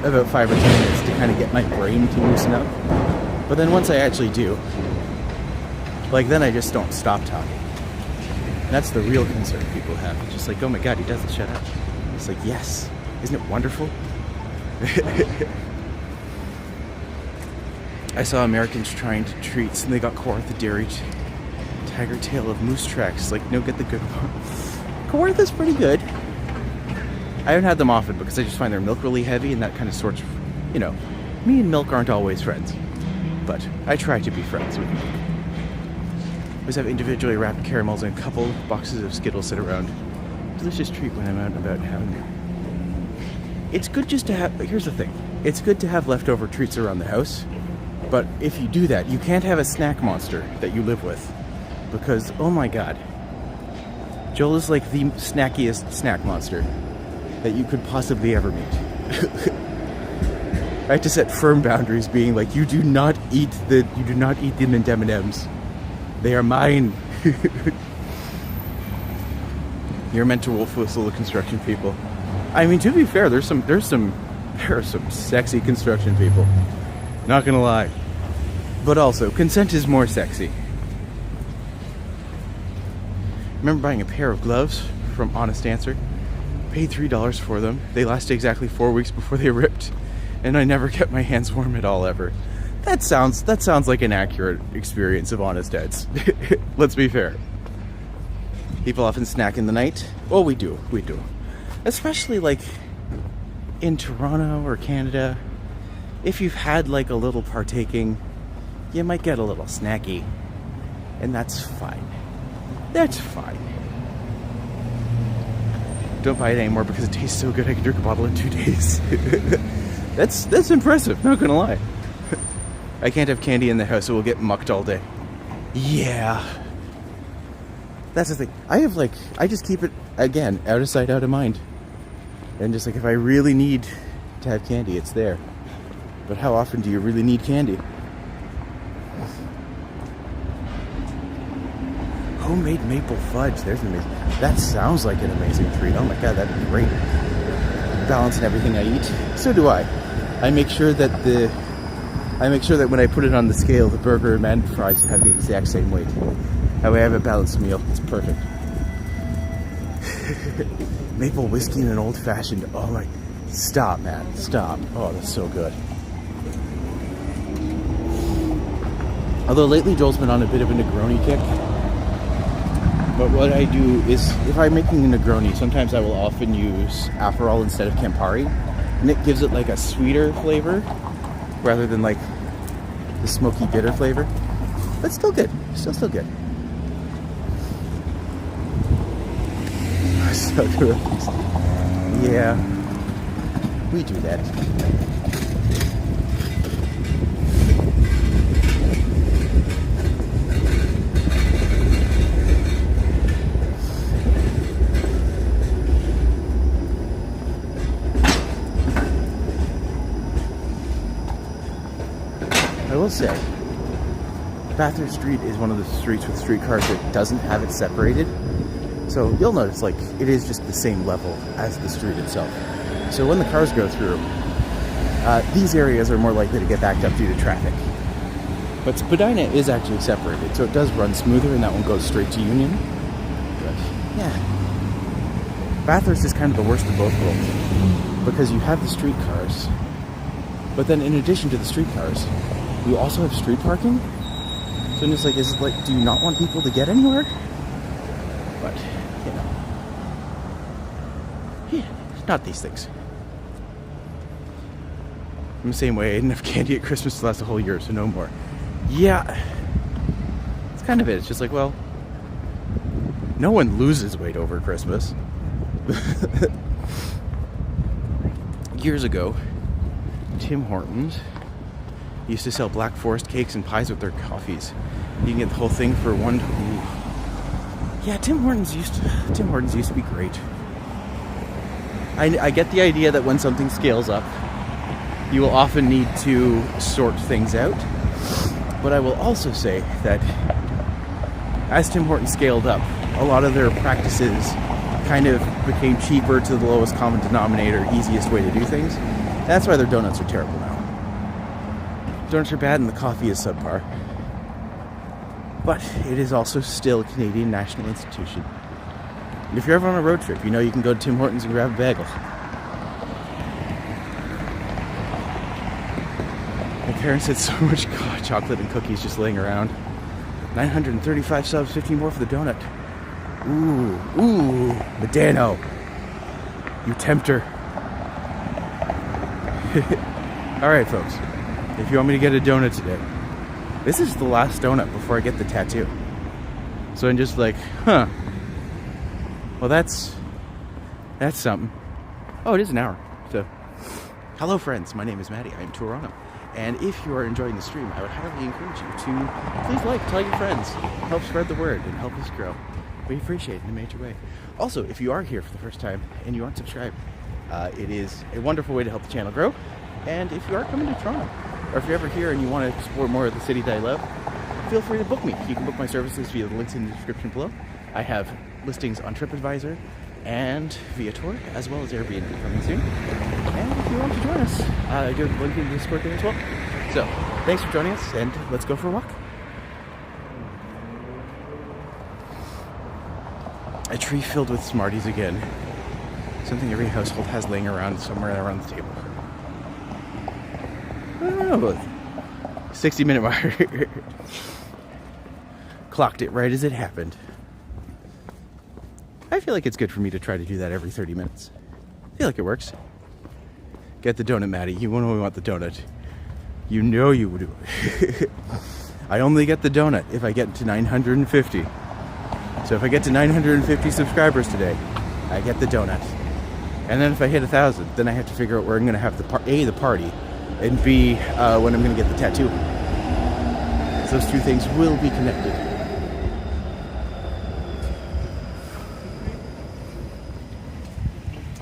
about 5 or 10 minutes to kind of get my brain to loosen up. But then once I actually do, like then I just don't stop talking. And that's the real concern people have. It's just like, oh my god, he doesn't shut up. It's like, yes, isn't it wonderful? I saw Americans trying to treats and they got Kawartha dairy tiger tail of moose tracks. Like, no, get the good one. Kawartha's pretty good. I haven't had them often because I just find their milk really heavy and that kind of sorts of, me and milk aren't always friends. But I try to be friends with milk. always have individually wrapped caramels and a couple boxes of Skittles sit around. Delicious treat when I'm out and about having it. It's good just to have, here's the thing. It's good to have leftover treats around the house, but if you do that, you can't have a snack monster that you live with. Because, oh my god, Joel is like the snackiest snack monster that you could possibly ever meet. I have to set firm boundaries, being like, you do not eat the M&Ms. They are mine. You're meant to wolf whistle the construction people. I mean, to be fair, there are some sexy construction people. Not gonna lie. But also, consent is more sexy. Remember buying a pair of gloves from Honest Answer? Paid $3 for them. They lasted exactly 4 weeks before they ripped, and I never kept my hands warm at all ever. That sounds like an accurate experience of Honest Eds. Let's be fair. People often snack in the night. Oh, we do. Especially like in Toronto or Canada. If you've had like a little partaking, you might get a little snacky. And that's fine. That's fine. Don't buy it anymore because it tastes so good I can drink a bottle in 2 days. That's impressive, not gonna lie. I can't have candy in the house, so we'll get mucked all day. Yeah. That's the thing. I just keep it, again, out of sight, out of mind. And just like, if I really need to have candy, it's there. But how often do you really need candy? Homemade maple fudge. There's an amazing. That sounds like an amazing treat. Oh my god, that'd be great. Balancing everything I eat. So do I. I make sure that when I put it on the scale, the burger and fries have the exact same weight. That way I have a balanced meal. It's perfect. Maple whiskey and an old fashioned. Oh my. Stop, man. Stop. Oh, that's so good. Although lately Joel's been on a bit of a Negroni kick. But what I do is, if I'm making a Negroni, sometimes I will often use Aperol instead of Campari. And it gives it like a sweeter flavor, rather than like the smoky bitter flavor. But still good. Still good. So good. Yeah. We do that. I will say, Bathurst Street is one of the streets with streetcars that doesn't have it separated. So you'll notice, like, it is just the same level as the street itself. So when the cars go through, these areas are more likely to get backed up due to traffic. But Spadina is actually separated, so it does run smoother, and that one goes straight to Union. But, yeah. Bathurst is kind of the worst of both worlds, because you have the streetcars, but then in addition to the streetcars, you also have street parking. So I'm just like, is it like, do you not want people to get anywhere? But, you know. Yeah, not these things. I'm the same way. I didn't have candy at Christmas to last a whole year, so no more. Yeah. It's kind of it. It's just like, well, no one loses weight over Christmas. Years ago, Tim Hortons used to sell Black Forest cakes and pies with their coffees. You can get the whole thing for one. Ooh. Yeah, Tim Hortons used to be great. I get the idea that when something scales up, you will often need to sort things out. But I will also say that as Tim Hortons scaled up, a lot of their practices kind of became cheaper to the lowest common denominator, easiest way to do things. That's why their donuts are terrible now. Donuts are bad and the coffee is subpar. But it is also still a Canadian national institution. And if you're ever on a road trip, you know you can go to Tim Hortons and grab a bagel. My parents had so much chocolate and cookies just laying around. 935 subs, 15 more for the donut. Ooh, Medano. You tempter. Alright, folks. If you want me to get a donut today, this is the last donut before I get the tattoo. So I'm just like, huh. Well, that's something. Oh, it is an hour. So, hello friends, my name is Matti. I am TOURonno. And if you are enjoying the stream, I would highly encourage you to please like, tell your friends, help spread the word, and help us grow. We appreciate it in a major way. Also, if you are here for the first time and you aren't subscribed, it is a wonderful way to help the channel grow. And if you are coming to Toronto, or if you're ever here and you want to explore more of the city that I love, feel free to book me. You can book my services via the links in the description below. I have listings on TRIPADVISOR and VIATOR, as well as Airbnb coming soon. And if you want to join us, I do have a link in the Discord there as well. So, thanks for joining us, and let's go for a walk. A tree filled with Smarties again. Something every household has laying around somewhere around the table. I don't know, 60-minute mark. Clocked it right as it happened. I feel like it's good for me to try to do that every 30 minutes. I feel like it works. Get the donut, Maddie. You know we want the donut. You know you would do it. I only get the donut if I get to 950. So if I get to 950 subscribers today, I get the donut. And then if I hit 1,000, then I have to figure out where I'm going to have the party, and B, when I'm going to get the tattoo. So those two things will be connected.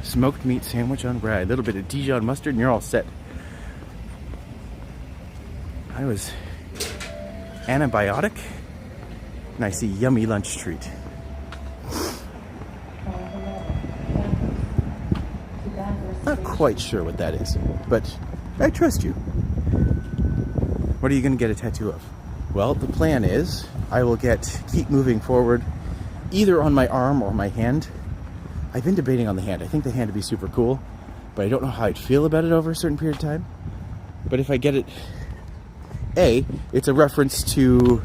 Smoked meat sandwich on rye. A little bit of Dijon mustard and you're all set. I was antibiotic. Nice yummy lunch treat. Not quite sure what that is, but I trust you. What are you going to get a tattoo of? Well, the plan is I will keep moving forward either on my arm or my hand. I've been debating on the hand. I think the hand would be super cool, but I don't know how I'd feel about it over a certain period of time. But if I get it, it's a reference to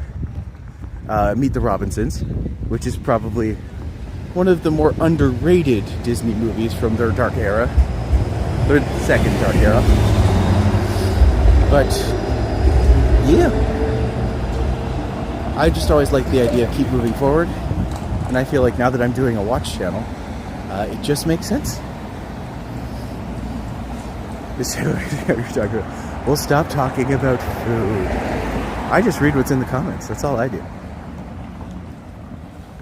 Meet the Robinsons, which is probably one of the more underrated Disney movies from their dark era. Their second dark era. But, yeah. I just always like the idea of keep moving forward. And I feel like now that I'm doing a watch channel, it just makes sense. We'll stop talking about food. I just read what's in the comments. That's all I do.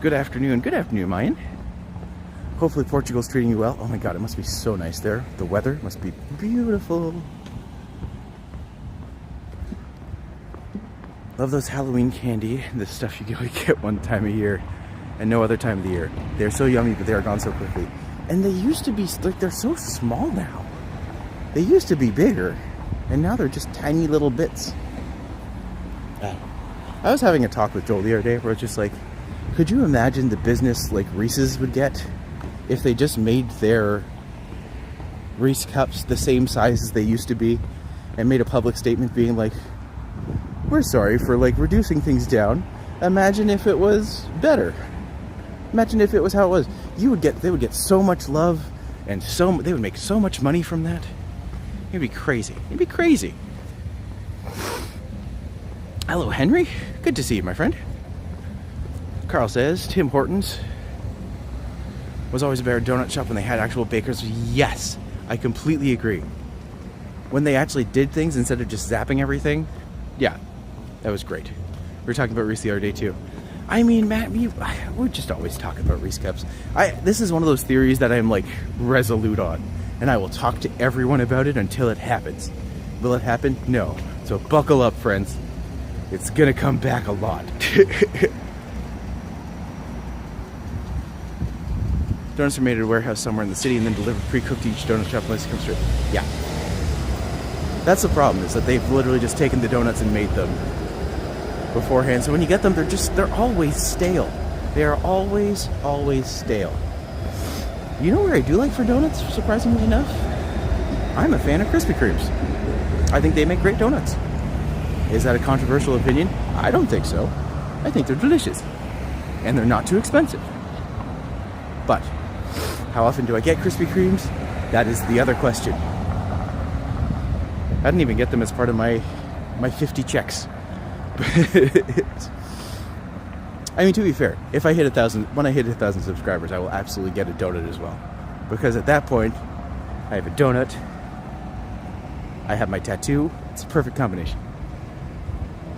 Good afternoon. Good afternoon, Mayan. Hopefully Portugal's treating you well. Oh my god, it must be so nice there. The weather must be beautiful. Love those Halloween candy. The stuff you can only get one time a year and no other time of the year. They're so yummy, but they are gone so quickly. And they used to be, like, they're so small now. They used to be bigger, and now they're just tiny little bits. I was having a talk with Joel the other day where it's just like, could you imagine the business like Reese's would get if they just made their Reese cups the same size as they used to be and made a public statement being like, we're sorry for like reducing things down. Imagine if it was better. Imagine if it was how it was. They would get so much love and they would make so much money from that. It'd be crazy. It'd be crazy. Hello, Henry. Good to see you, my friend. Carl says, Tim Hortons was always a better donut shop when they had actual bakers. Yes, I completely agree. When they actually did things instead of just zapping everything, yeah, that was great. We were talking about Reese the other day, too. I mean, Matt, we just always talk about Reese cups. This is one of those theories that I'm, like, resolute on. And I will talk to everyone about it until it happens. Will it happen? No. So buckle up, friends. It's gonna come back a lot. Donuts are made at a warehouse somewhere in the city and then delivered pre-cooked to each donut shop unless it comes straight. Yeah. That's the problem, is that they've literally just taken the donuts and made them beforehand. So when you get them, they're always stale. They are always stale. You know where I do like for donuts, surprisingly enough? I'm a fan of Krispy Kremes. I think they make great donuts. Is that a controversial opinion? I don't think so. I think they're delicious. And they're not too expensive. But how often do I get Krispy Kremes? That is the other question. I didn't even get them as part of my 50 checks. I mean, to be fair, if I hit 1,000, when I hit 1,000 subscribers, I will absolutely get a donut as well. Because at that point, I have a donut, I have my tattoo. It's a perfect combination.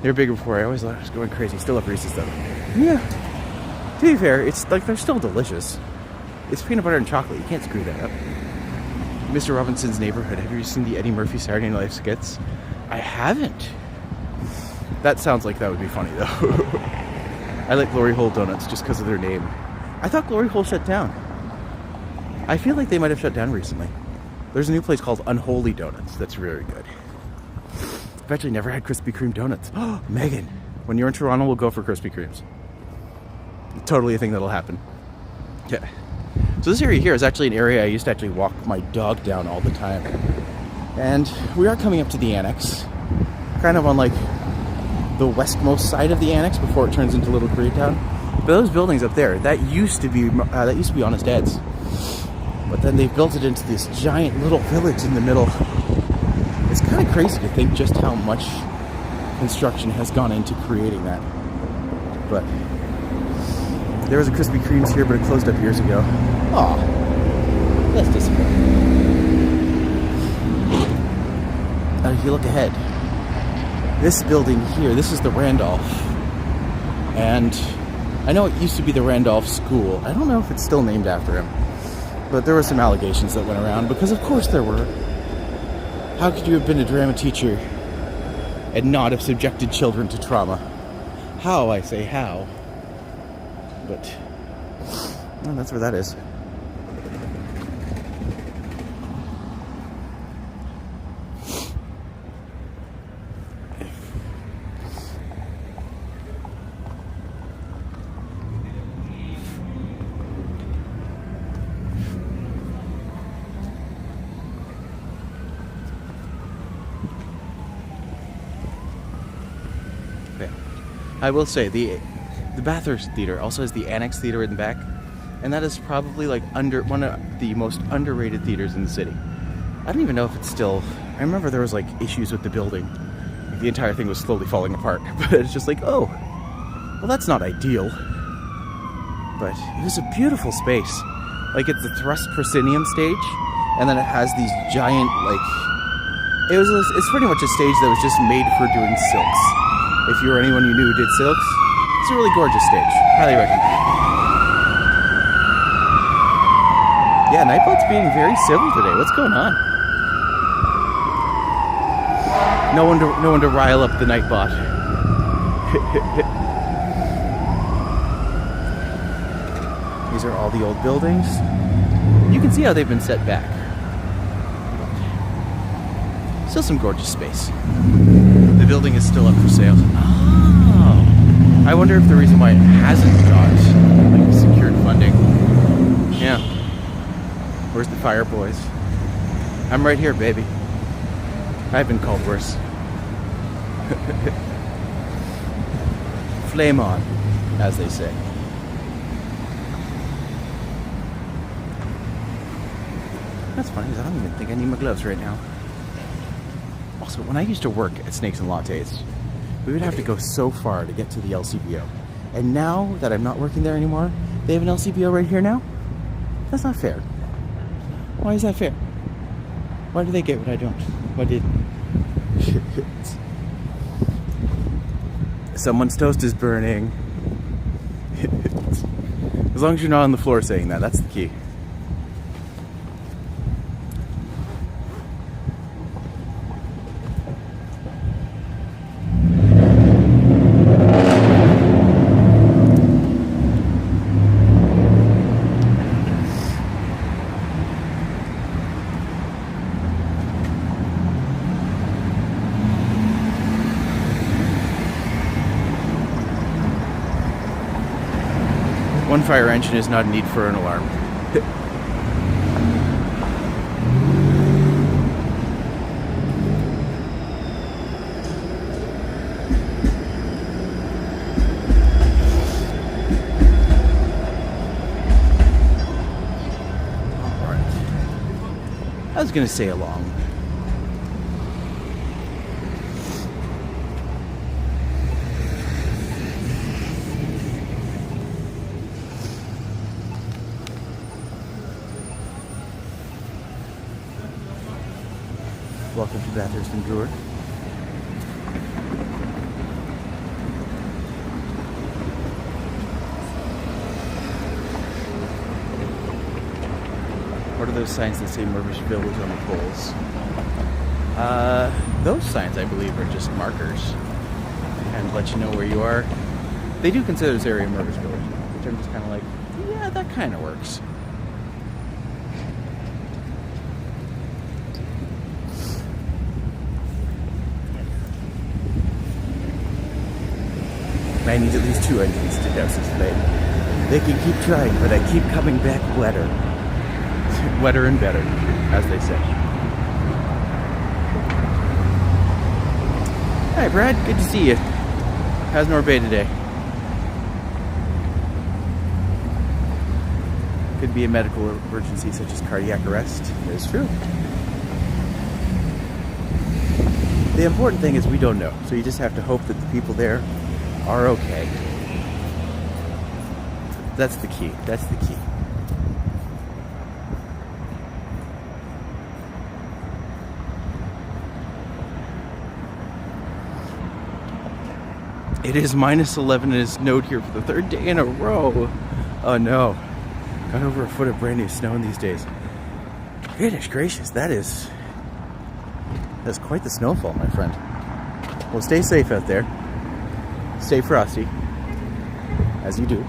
They were bigger before. I always thought I was going crazy. Still love Reese's though. Yeah. To be fair, it's like they're still delicious. It's peanut butter and chocolate. You can't screw that up. Mr. Robinson's Neighborhood. Have you ever seen the Eddie Murphy Saturday Night Live skits? I haven't. That sounds like that would be funny though. I like Glory Hole Donuts just because of their name. I thought Glory Hole shut down. I feel like they might have shut down recently. There's a new place called Unholy Donuts that's very good. I've actually never had Krispy Kreme donuts. Oh, Megan, when you're in Toronto, we'll go for Krispy Kremes. Totally a thing that'll happen. Yeah. So this area here is actually an area I used to actually walk my dog down all the time. And we are coming up to the annex. Kind of on like the westmost side of the annex before it turns into Little Koreatown. But those buildings up there, that used to be Honest Ed's. But then they built it into this giant little village in the middle. It's kind of crazy to think just how much construction has gone into creating that. But there was a Krispy Kreme's here, but it closed up years ago. Aw, that's disappointing. And if you look ahead, this building here, this is the Randolph. And I know it used to be the Randolph School. I don't know if it's still named after him. But there were some allegations that went around, because of course there were. How could you have been a drama teacher and not have subjected children to trauma? How, I say how. But, well, that's where that is. I will say, the Bathurst Theatre also has the Annex Theatre in the back, and that is probably like one of the most underrated theaters in the city. I don't even know if it's still. I remember there was like issues with the building. Like, the entire thing was slowly falling apart, but it's just like, oh, well, that's not ideal. But it was a beautiful space. Like, it's the thrust proscenium stage, and then it has these giant it's pretty much a stage that was just made for doing silks. If you or anyone you knew who did silks, it's a really gorgeous stage. Highly recommend. Yeah, Nightbot's being very civil today. What's going on? No one to rile up the Nightbot. These are all the old buildings. You can see how they've been set back. Still some gorgeous space. The building is still up for sale. Oh, I wonder if the reason why it hasn't got like secured funding. Yeah. Where's the fire boys? I'm right here, baby. I've been called worse. Flame on, as they say. That's funny, because I don't even think I need my gloves right now. Also, when I used to work at Snakes and Lattes, we would have to go so far to get to the LCBO. And now that I'm not working there anymore, they have an LCBO right here now? That's not fair. Why is that fair? Why do they get what I don't? Why did... Someone's toast is burning. As long as you're not on the floor saying that, that's the key. One fire engine is not a need for an alarm. Alright. I was gonna say along. Welcome to Bathurst and Brewer. What are those signs that say Murphy's Village on the poles? Those signs, I believe, are just markers and let you know where you are. They do consider this area Murphy's Village, which I'm just kind of like, yeah, that kind of works. I need at least 2 engines to douse this thing. They can keep trying, but I keep coming back wetter. Wetter and better, as they say. Hi, Brad. Good to see you. How's North Bay today? Could be a medical emergency such as cardiac arrest. It's true. The important thing is we don't know, so you just have to hope that the people there are okay. That's the key. That's the key. It is -11 and it snowed here for the 3rd day in a row. Oh no. Got over a foot of brand new snow in these days. Goodness gracious, that's quite the snowfall, my friend. Well, stay safe out there. Stay frosty, as you do.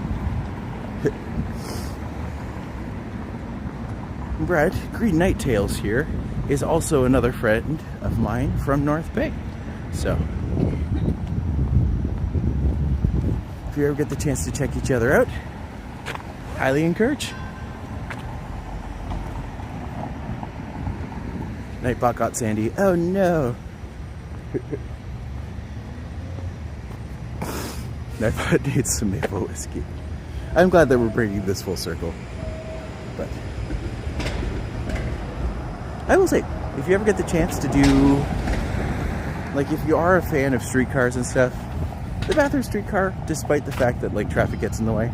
Brad, Green Nighttails here is also another friend of mine from North Bay. So, if you ever get the chance to check each other out, highly encourage. Nightbot got sandy. Oh no. Nightbot needs some maple whiskey. I'm glad that we're bringing this full circle. But I will say, if you ever get the chance to do, like, if you are a fan of streetcars and stuff, the Bathurst streetcar, despite the fact that like traffic gets in the way,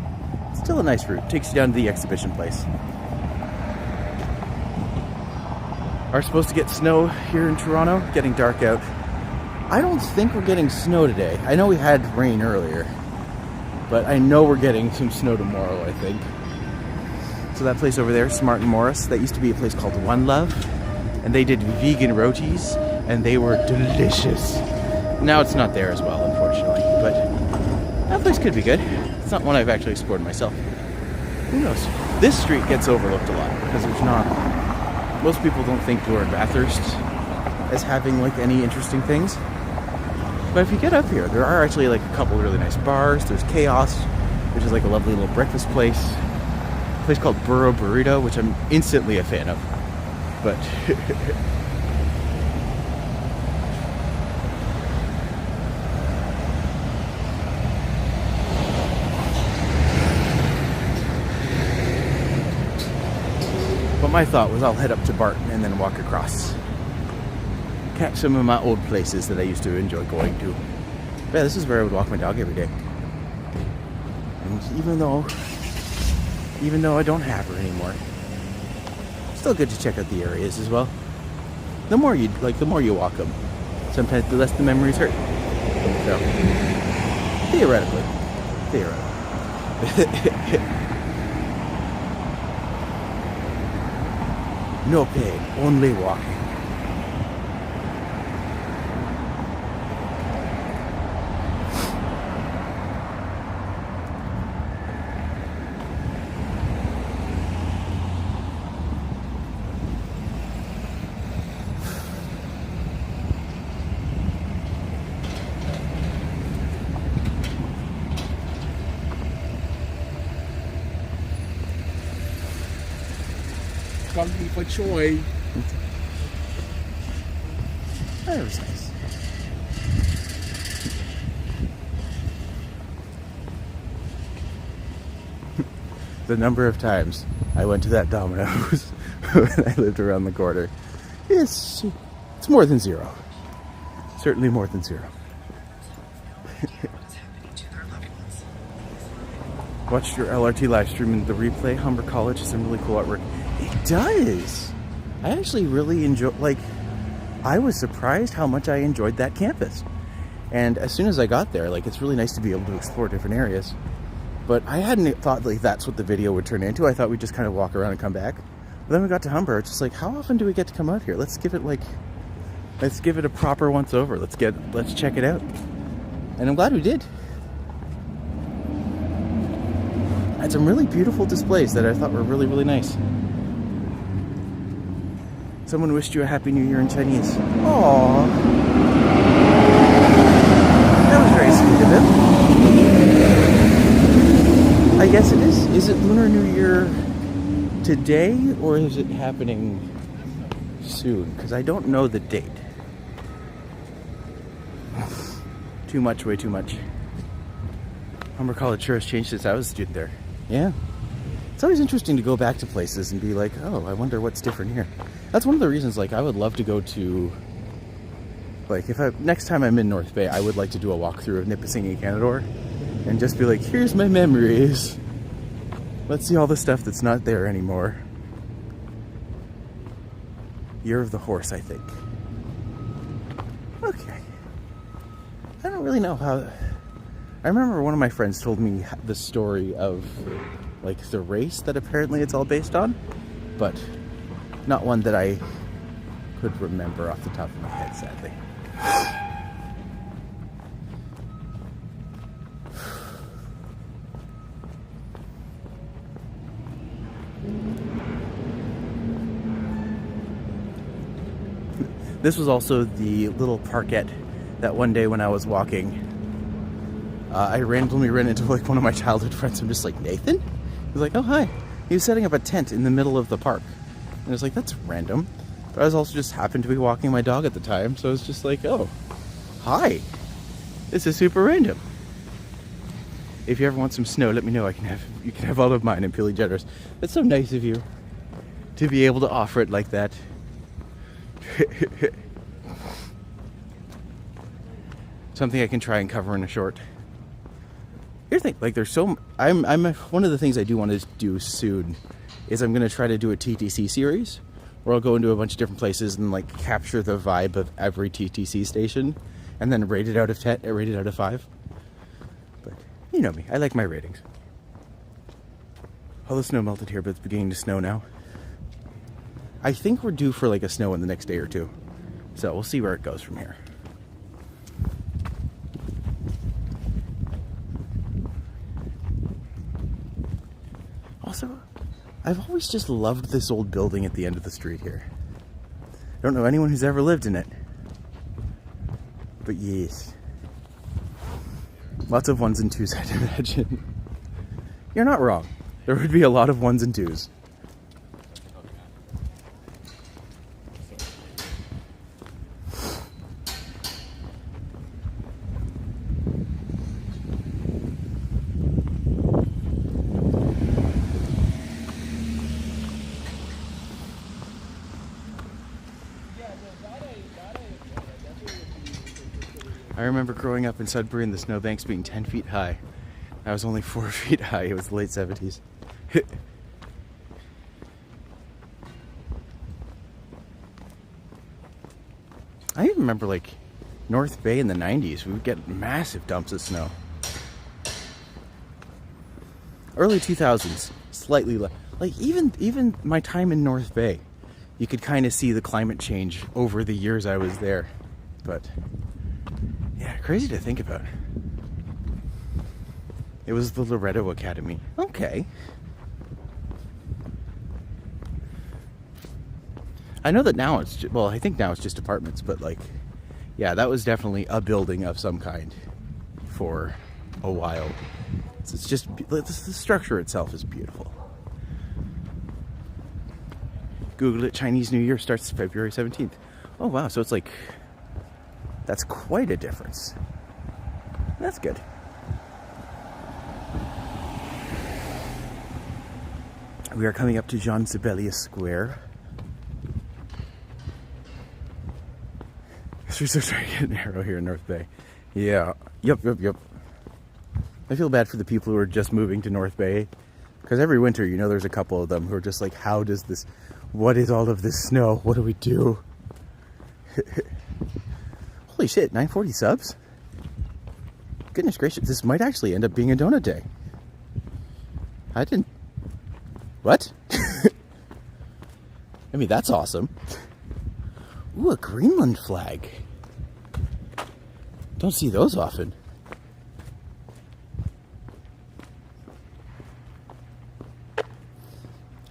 it's still a nice route. Takes you down to the exhibition place. Are supposed to get snow here in Toronto. Getting dark out. I don't think we're getting snow today. I know we had rain earlier, but I know we're getting some snow tomorrow, I think. So that place over there, Smart and Morris, that used to be a place called One Love, and they did vegan rotis, and they were delicious. Now it's not there as well, unfortunately, but that place could be good. It's not one I've actually explored myself. Who knows? This street gets overlooked a lot because there's not... Most people don't think we're in Bathurst as having like any interesting things. But if you get up here, there are actually like a couple really nice bars. There's Chaos, which is like a lovely little breakfast place. A place called Burro Burrito, which I'm instantly a fan of. But my thought was I'll head up to Barton and then walk across. Catch some of my old places that I used to enjoy going to. Yeah, this is where I would walk my dog every day. And even though I don't have her anymore, it's still good to check out the areas as well. The more you walk them, sometimes the less the memories hurt. So, theoretically. No pain, only walking. Company for Choi. That was nice. The number of times I went to that Domino's when I lived around the corner, it's more than 0. Certainly more than 0. Watched your LRT live stream in the replay. Humber College has some really cool artwork. It does. I actually really enjoy, like, I was surprised how much I enjoyed that campus. And as soon as I got there, like, it's really nice to be able to explore different areas. But I hadn't thought like that's what the video would turn into. I thought we'd just kind of walk around and come back. But then we got to Humber. It's just like, how often do we get to come out here? Let's give it a proper once over. Let's check it out. And I'm glad we did. Had some really beautiful displays that I thought were really, really nice. Someone wished you a Happy New Year in Chinese. Aww. That was very sweet of him. I guess it is. Is it Lunar New Year today, or is it happening soon? Because I don't know the date. Too much, way too much. Humber College sure has changed since I was a student there. Yeah. It's always interesting to go back to places and be like, oh, I wonder what's different here. That's one of the reasons, like, I would love to go to, like, next time I'm in North Bay, I would like to do a walkthrough of Nipissing and Canadore and just be like, here's my memories. Let's see all the stuff that's not there anymore. Year of the Horse, I think. Okay. I don't really know how... I remember one of my friends told me the story of, like, the race that apparently it's all based on, but not one that I could remember off the top of my head, sadly. This was also the little parkette that one day when I was walking, I randomly ran into like one of my childhood friends. I'm just like, Nathan? He was like, oh, hi. He was setting up a tent in the middle of the park. And I was like, that's random. But I was also just happened to be walking my dog at the time. So I was just like, oh, hi. This is super random. If you ever want some snow, let me know. You can have all of mine. I'm feeling generous. That's so nice of you to be able to offer it like that. Something I can try and cover in a short. Here's the thing, like, there's so... one of the things I do want to do soon is I'm going to try to do a TTC series where I'll go into a bunch of different places and, like, capture the vibe of every TTC station and then rate it out of 10, rate it out of 5. But, you know me, I like my ratings. All the snow melted here, but it's beginning to snow now. I think we're due for, like, a snow in the next day or two. So we'll see where it goes from here. Also, I've always just loved this old building at the end of the street here. I don't know anyone who's ever lived in it. But yes. Lots of ones and twos, I'd imagine. You're not wrong. There would be a lot of ones and twos. I remember growing up in Sudbury and the snowbanks being 10 feet high. I was only 4 feet high. It was the late 70s. I even remember, like, North Bay in the 90s. We would get massive dumps of snow. Early 2000s, slightly less. Like, even my time in North Bay, you could kind of see the climate change over the years I was there. But... yeah, crazy to think about. It was the Loretto Academy. Okay. I know that now it's well, I think now it's just apartments, but like, yeah, that was definitely a building of some kind for a while. It's just, the structure itself is beautiful. Google it, Chinese New Year starts February 17th. Oh wow, so it's like, that's quite a difference. That's good. We are coming up to Jean Sibelius Square. Streets are starting to get narrow here in North Bay. Yeah. Yep. I feel bad for the people who are just moving to North Bay. Because every winter, you know, there's a couple of them who are just like, what is all of this snow? What do we do? Holy shit, 940 subs? Goodness gracious, this might actually end up being a donut day. I didn't... What? I mean, that's awesome. Ooh, a Greenland flag. Don't see those often.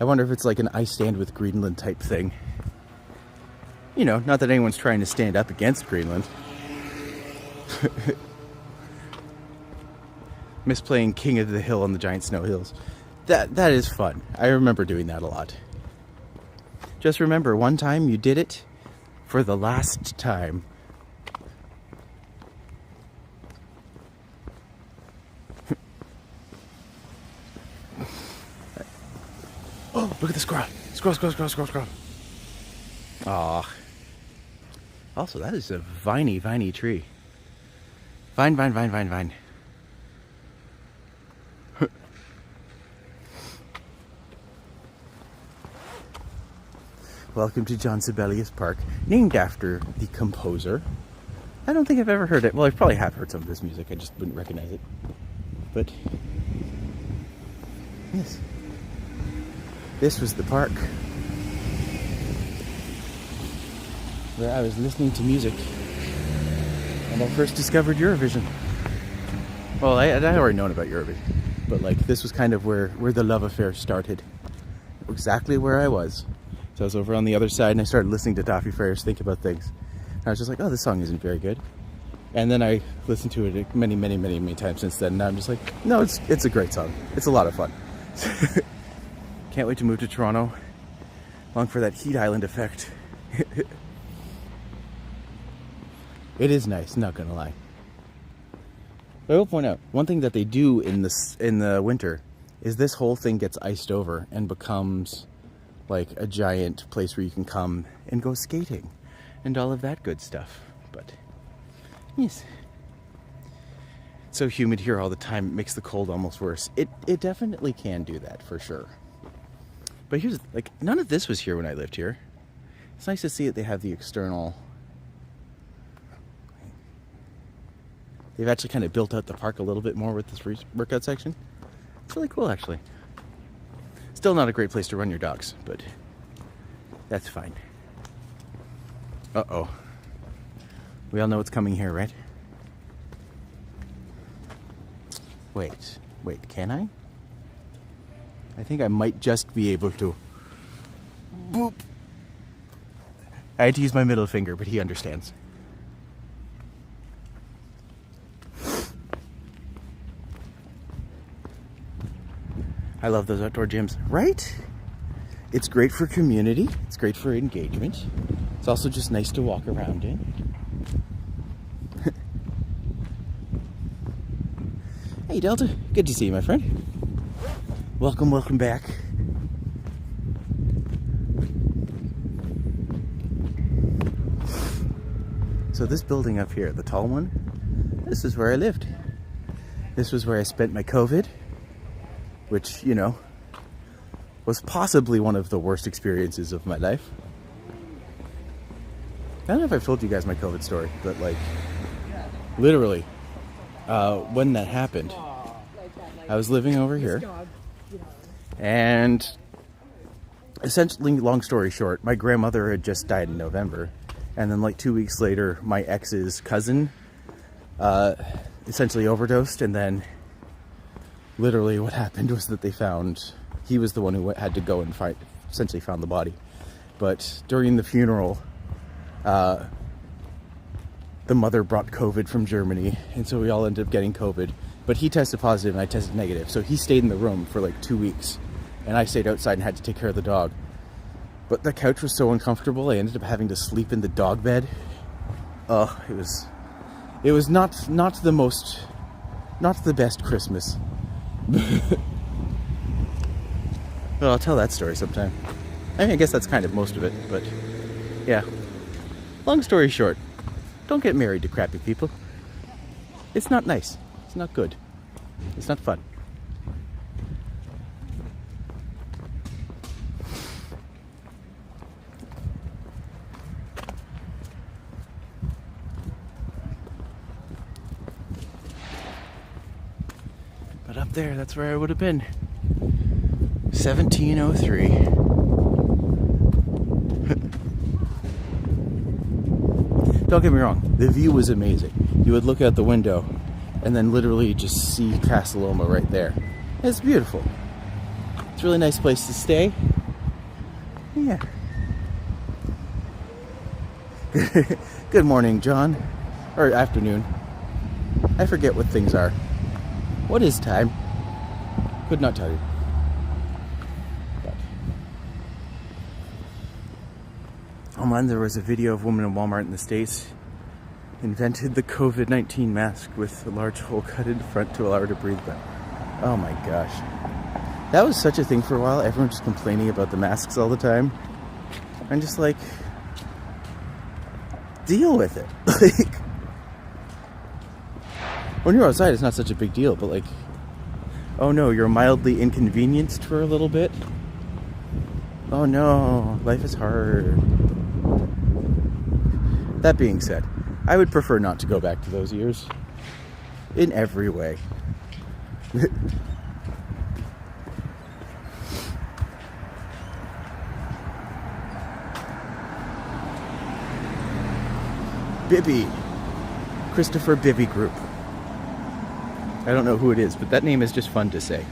I wonder if it's like an I stand with Greenland type thing. You know, not that anyone's trying to stand up against Greenland. Miss playing King of the Hill on the giant snow hills. That is fun. I remember doing that a lot. Just remember, one time you did it for the last time. Oh, look at the squirrel. Squirrel. Aw. Also, that is a viney tree. Vine. Welcome to John Sibelius Park, named after the composer. I don't think I've ever heard it. Well, I probably have heard some of his music. I just wouldn't recognize it. But, yes. This was the park where I was listening to music and I first discovered Eurovision. Well, I'd already known about Eurovision, but like this was kind of where the love affair started. Exactly where I was. So I was over on the other side and I started listening to Toffee Freyers Think About Things. And I was just like, oh, this song isn't very good. And then I listened to it many times since then. And I'm just like, no, it's a great song. It's a lot of fun. Can't wait to move to Toronto. Long for that heat island effect. It is nice, not gonna lie. But I will point out, one thing that they do in the winter is this whole thing gets iced over and becomes like a giant place where you can come and go skating and all of that good stuff. But yes, it's so humid here all the time, it makes the cold almost worse. It definitely can do that for sure. But here's, like, none of this was here when I lived here. It's nice to see that they have the external. They've actually kind of built out the park a little bit more with this workout section. It's really cool, actually. Still not a great place to run your dogs, but that's fine. Uh-oh. We all know what's coming here, right? Wait, can I? I think I might just be able to. Boop. I had to use my middle finger, but he understands. I love those outdoor gyms, right? It's great for community. It's great for engagement. It's also just nice to walk around in. Hey, Delta. Good to see you, my friend. Welcome back. So this building up here, the tall one, this is where I lived. This was where I spent my COVID, which, you know, was possibly one of the worst experiences of my life. I don't know if I've told you guys my COVID story, but like, literally, when that happened, I was living over here, and essentially, long story short, my grandmother had just died in November, and then like 2 weeks later, my ex's cousin essentially overdosed, and then literally what happened was that he was the one who had to go and essentially found the body. But during the funeral, the mother brought COVID from Germany, and so we all ended up getting COVID. But he tested positive and I tested negative, so he stayed in the room for like 2 weeks, and I stayed outside and had to take care of the dog. But the couch was so uncomfortable, I ended up having to sleep in the dog bed. It was not the best Christmas. Well, I'll tell that story sometime. I mean, I guess that's kind of most of it, but yeah. Long story short, don't get married to crappy people. It's not nice. It's not good. It's not fun. up there, that's where I would have been. 1703. Don't get me wrong, the view was amazing. You would look out the window and then literally just see Casaloma right there. It's beautiful. It's a really nice place to stay. Yeah. Good morning, John. Or afternoon. I forget what things are. What is time? Could not tell you. But. Online there was a video of a woman in Walmart in the States invented the COVID-19 mask with a large hole cut in the front to allow her to breathe better. Oh my gosh. That was such a thing for a while. Everyone just complaining about the masks all the time. I'm just like, deal with it. Like, when you're outside, it's not such a big deal, but like, oh no, you're mildly inconvenienced for a little bit. Oh no, life is hard. That being said, I would prefer not to go back to those years. In every way. Bibby. Christopher Bibby Group. I don't know who it is, but that name is just fun to say.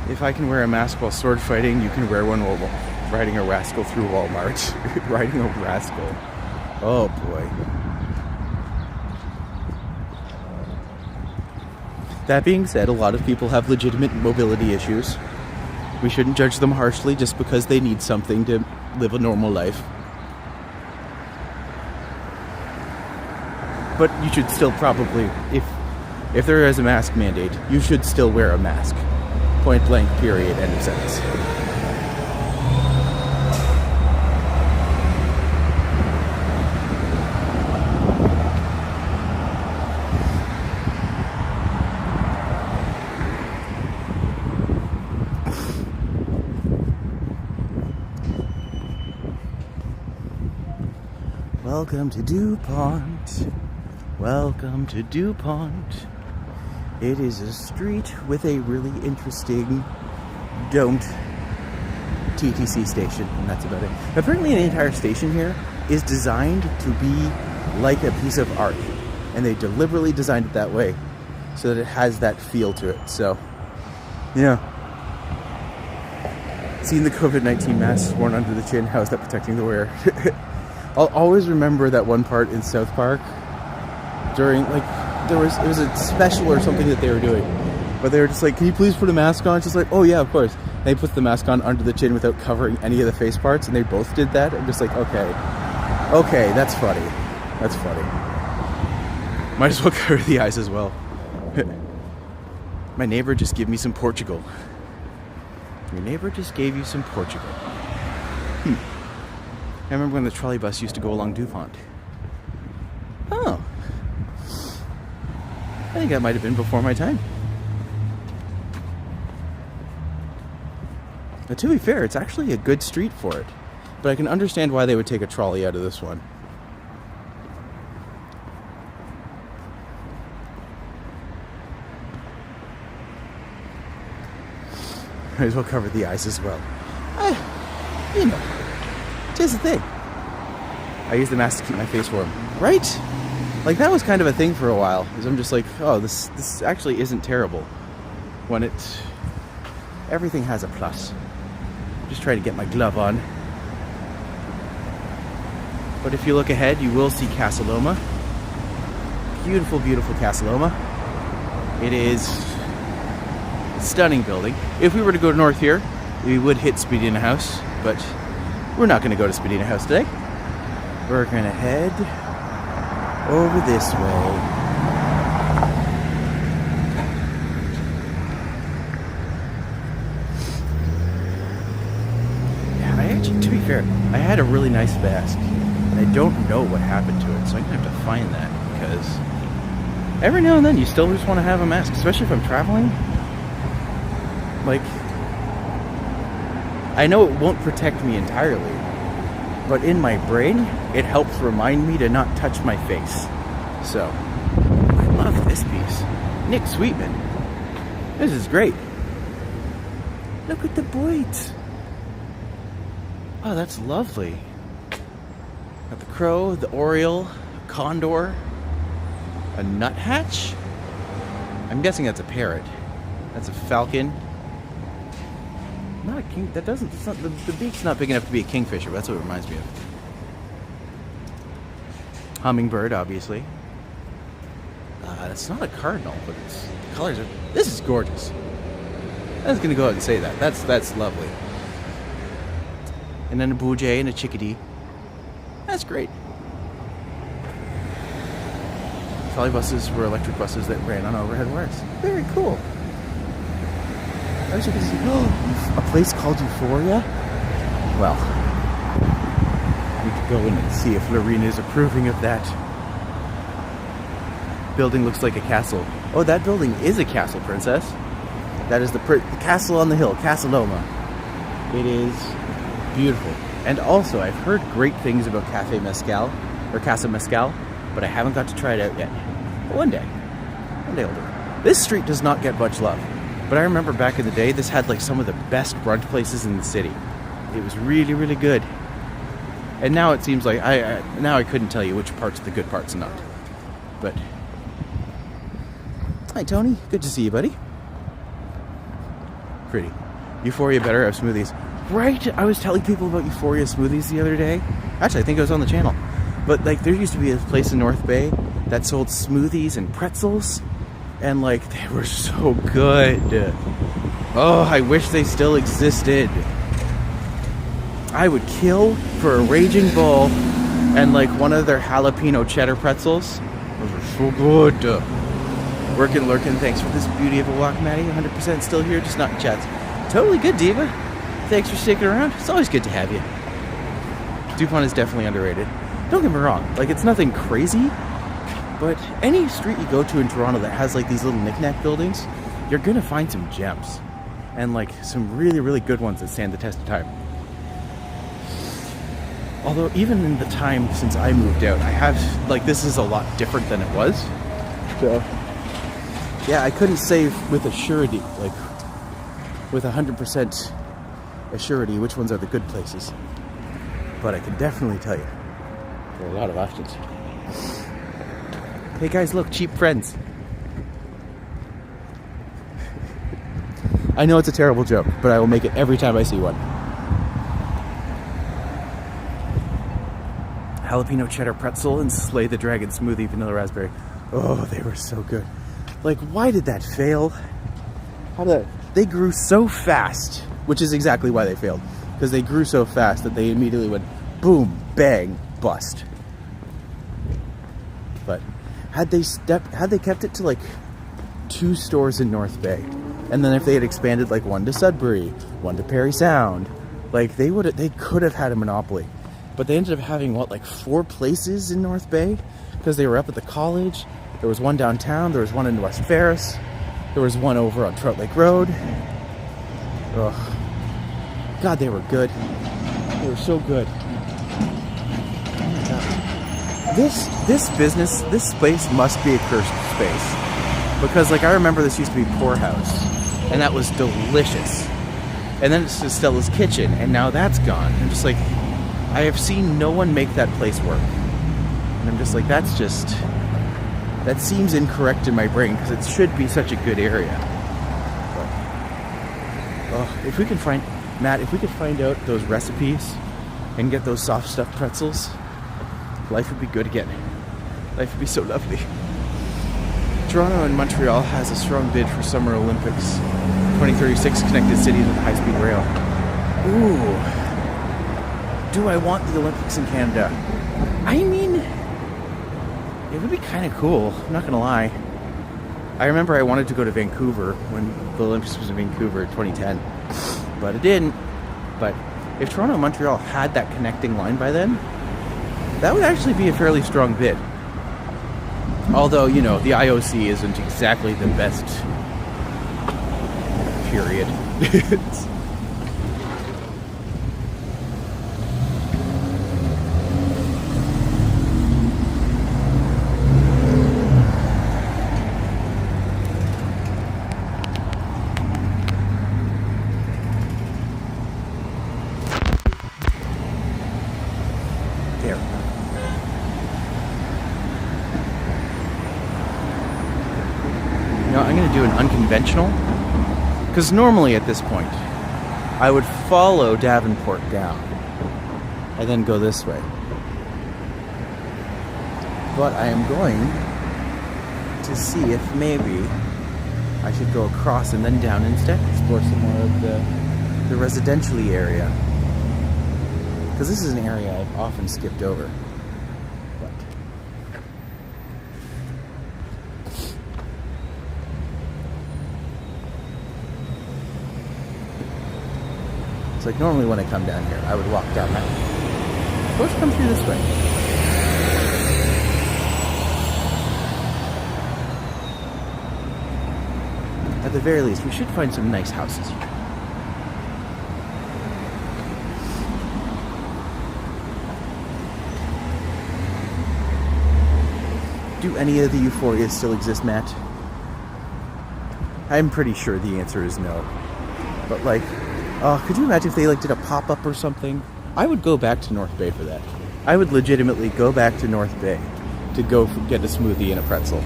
If I can wear a mask while sword fighting, you can wear one while riding a rascal through Walmart. Riding a rascal. Oh boy. That being said, a lot of people have legitimate mobility issues. We shouldn't judge them harshly just because they need something to live a normal life. But you should still probably, if there is a mask mandate, you should still wear a mask. Point blank, period, end of sentence. Welcome to DuPont. Welcome to DuPont. It is a street with a really interesting domed TTC station, and that's about it. Apparently the entire station here is designed to be like a piece of art, and they deliberately designed it that way so that it has that feel to it. So, yeah. Seeing the COVID-19 mask worn under the chin, how is that protecting the wearer? I'll always remember that one part in South Park during, like, it was a special or something that they were doing, but they were just like, can you please put a mask on? It's just like, oh yeah, of course. And they put the mask on under the chin without covering any of the face parts, and they both did that. I'm just like, okay, that's funny. That's funny. Might as well cover the eyes as well. My neighbor just gave me some Portugal. Your neighbor just gave you some Portugal. I remember when the trolley bus used to go along DuPont. Oh. I think that might have been before my time. But to be fair, it's actually a good street for it. But I can understand why they would take a trolley out of this one. Might as well cover the eyes as well. You know, tis the thing. I use the mask to keep my face warm. Right? Like, that was kind of a thing for a while. Because I'm just like, oh, this actually isn't terrible. When it's... everything has a plus. Just try to get my glove on. But if you look ahead, you will see Casaloma. Beautiful, beautiful Casaloma. It is a stunning building. If we were to go north here, we would hit Spadina House, but we're not going to go to Spadina House today. We're going to head over this way. To be fair, I had a really nice mask, and I don't know what happened to it, so I'm going to have to find that, because every now and then you still just want to have a mask, especially if I'm traveling. Like, I know it won't protect me entirely, but in my brain, it helps remind me to not touch my face. So, I love this piece. Nick Sweetman. This is great. Look at the birds. Oh, that's lovely. Got the crow, the oriole, a condor, a nuthatch. I'm guessing that's a parrot. That's a falcon. Not a king. That doesn't. It's not, the beak's not big enough to be a kingfisher. But that's what it reminds me of. Hummingbird, obviously. It's not a cardinal, but it's the colors are. This is gorgeous. I was gonna go out and say that. That's lovely. And then a blue jay and a chickadee. That's great. Trolley buses were electric buses that ran on overhead wires. Very cool. As you can see, a place called Euphoria. Well, we could go in and see if Lorena is approving of that. Building looks like a castle. Oh, that building is a castle, princess. That is the castle on the hill, Casa Loma. It is beautiful. And also, I've heard great things about Cafe Mezcal, or Casa Mezcal, but I haven't got to try it out yet. But one day I'll do it. This street does not get much love, but I remember back in the day, this had like some of the best brunch places in the city. It was really, really good. And now it seems like now I couldn't tell you which parts are the good parts and not. But hi, Tony. Good to see you, buddy. Pretty. Euphoria better have smoothies. Right? I was telling people about Euphoria smoothies the other day. Actually, I think it was on the channel. But like, there used to be a place in North Bay that sold smoothies and pretzels. And like, they were so good. Oh, I wish they still existed. I would kill for a Raging Bull and like one of their jalapeno cheddar pretzels. Those are so good. Working, lurking. Thanks for this beauty of a walk, Matty. 100% still here, just not in chats. Totally good, Diva. Thanks for sticking around. It's always good to have you. DuPont is definitely underrated. Don't get me wrong, like, it's nothing crazy, but any street you go to in Toronto that has like these little knick-knack buildings, you're gonna find some gems. And like some really, really good ones that stand the test of time. Although even in the time since I moved out, I have, like, this is a lot different than it was. So, yeah, I couldn't say with a surety, like, with 100% assurity which ones are the good places. But I can definitely tell you, there are a lot of options. Hey guys, look, cheap friends. I know it's a terrible joke, but I will make it every time I see one. Jalapeno cheddar pretzel and Slay the Dragon smoothie vanilla raspberry. Oh, they were so good. Like, why did that fail? They grew so fast, which is exactly why they failed. Because they grew so fast that they immediately went boom, bang, bust. But had they kept it to like 2 stores in North Bay, and then if they had expanded like one to Sudbury, one to Parry Sound, like they could have had a monopoly. But they ended up having what, like 4 places in North Bay, because they were up at the college. There was one downtown, there was one in West Ferris, there was one over on Trout Lake Road. Ugh. God, they were good. They were so good. Oh my God. This space must be a cursed space. Because like, I remember this used to be Poorhouse, and that was delicious. And then it's Stella's Kitchen, and now that's gone. I'm just like, I have seen no one make that place work. And I'm just like, that seems incorrect in my brain, because it should be such a good area. But, if we can find, Matt, if we could find out those recipes and get those soft stuffed pretzels, life would be good again. Life would be so lovely. Toronto and Montreal has a strong bid for Summer Olympics. 2036 connected cities with a high-speed rail. Ooh. Do I want the Olympics in Canada? I mean, it would be kind of cool, I'm not gonna lie. I remember I wanted to go to Vancouver when the Olympics was in Vancouver in 2010, but it didn't. But if Toronto and Montreal had that connecting line by then, that would actually be a fairly strong bid. Although, you know, the IOC isn't exactly the best, period. No, I'm going to do an unconventional. Because normally at this point, I would follow Davenport down and then go this way. But I am going to see if maybe I should go across and then down instead, explore some more of the residential-y area. Because this is an area I've often skipped over. But it's like normally when I come down here, I would walk down that way. Let's come through this way. At the very least, we should find some nice houses here. Do any of the euphorias still exist, Matt? I'm pretty sure the answer is no. But like, could you imagine if they like did a pop-up or something? I would go back to North Bay for that. I would legitimately go back to North Bay to go get a smoothie and a pretzel.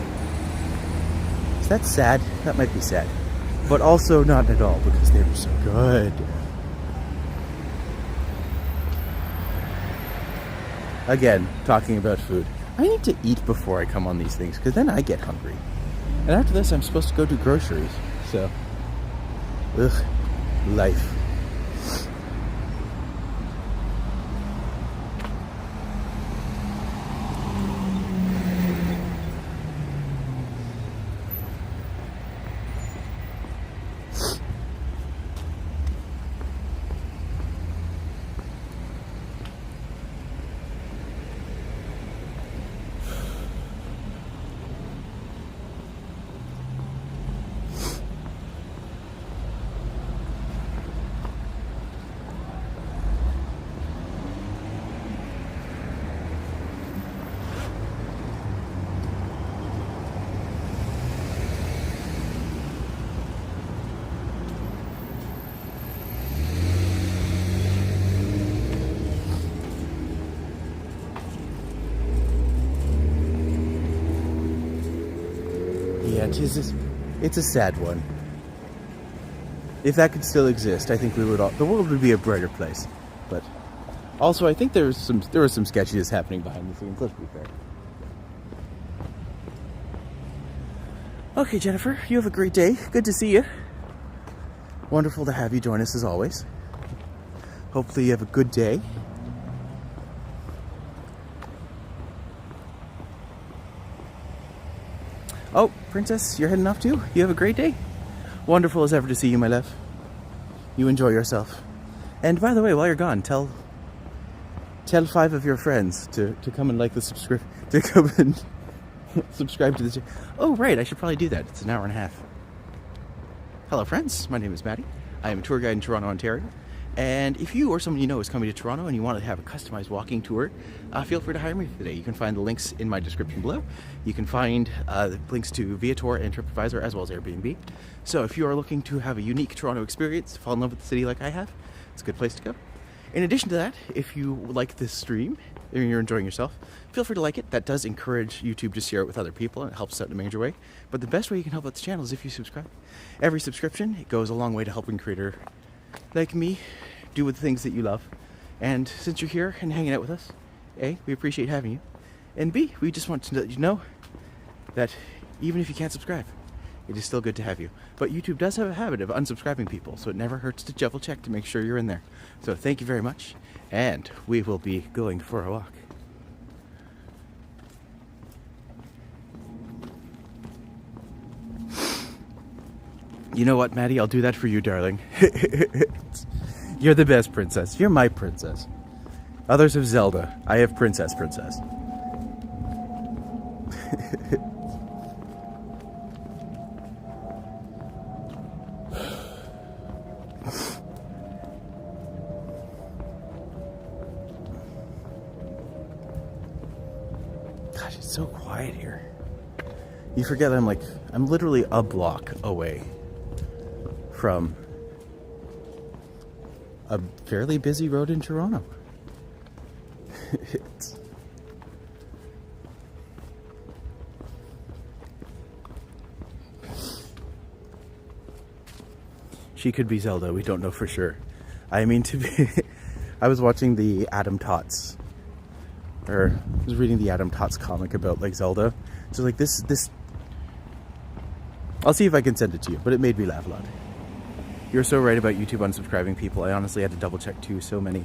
Is that sad? That might be sad. But also not at all, because they were so good. Again, talking about food. I need to eat before I come on these things, because then I get hungry. And after this, I'm supposed to go do groceries. So, ugh, life. Yeah, it's a sad one. If that could still exist, I think the world would be a brighter place. But also, I think there was some sketchiness happening behind the scenes. Let's be fair. Okay, Jennifer, you have a great day. Good to see you. Wonderful to have you join us as always. Hopefully, you have a good day. Oh, Princess, you're heading off too? You have a great day? Wonderful as ever to see you, my love. You enjoy yourself. And by the way, while you're gone, tell 5 of your friends to come and like the subscribe to come and subscribe to the channel. Oh, right, I should probably do that. It's an hour and a half. Hello, friends. My name is Matti. I am a tour guide in Toronto, Ontario. And if you or someone you know is coming to Toronto and you want to have a customized walking tour, feel free to hire me today. You can find the links in my description below. You can find links to VIATOR and TRIPADVISOR as well as Airbnb. So if you are looking to have a unique Toronto experience, fall in love with the city like I have, it's a good place to go. In addition to that, if you like this stream and you're enjoying yourself, feel free to like it. That does encourage YouTube to share it with other people and it helps out in a major way. But the best way you can help out the channel is if you subscribe. Every subscription, it goes a long way to helping a creator like me do with things that you love. And since you're here and hanging out with us, A, we appreciate having you, and B, we just want to let you know that even if you can't subscribe, it is still good to have you. But YouTube does have a habit of unsubscribing people, so it never hurts to double check to make sure you're in there. So thank you very much, and we will be going for a walk. You know what, Maddie? I'll do that for you, darling. You're the best princess. You're my princess. Others have Zelda. I have Princess. God, it's so quiet here. You forget I'm literally a block away from a fairly busy road in Toronto. She could be Zelda. We don't know for sure. I mean, to be... I was watching the Adam Tots. Or, I was reading the Adam Tots comic about, like, Zelda. So, like, this... I'll see if I can send it to you, but it made me laugh a lot. You're so right about YouTube unsubscribing people. I honestly had to double check too. So many.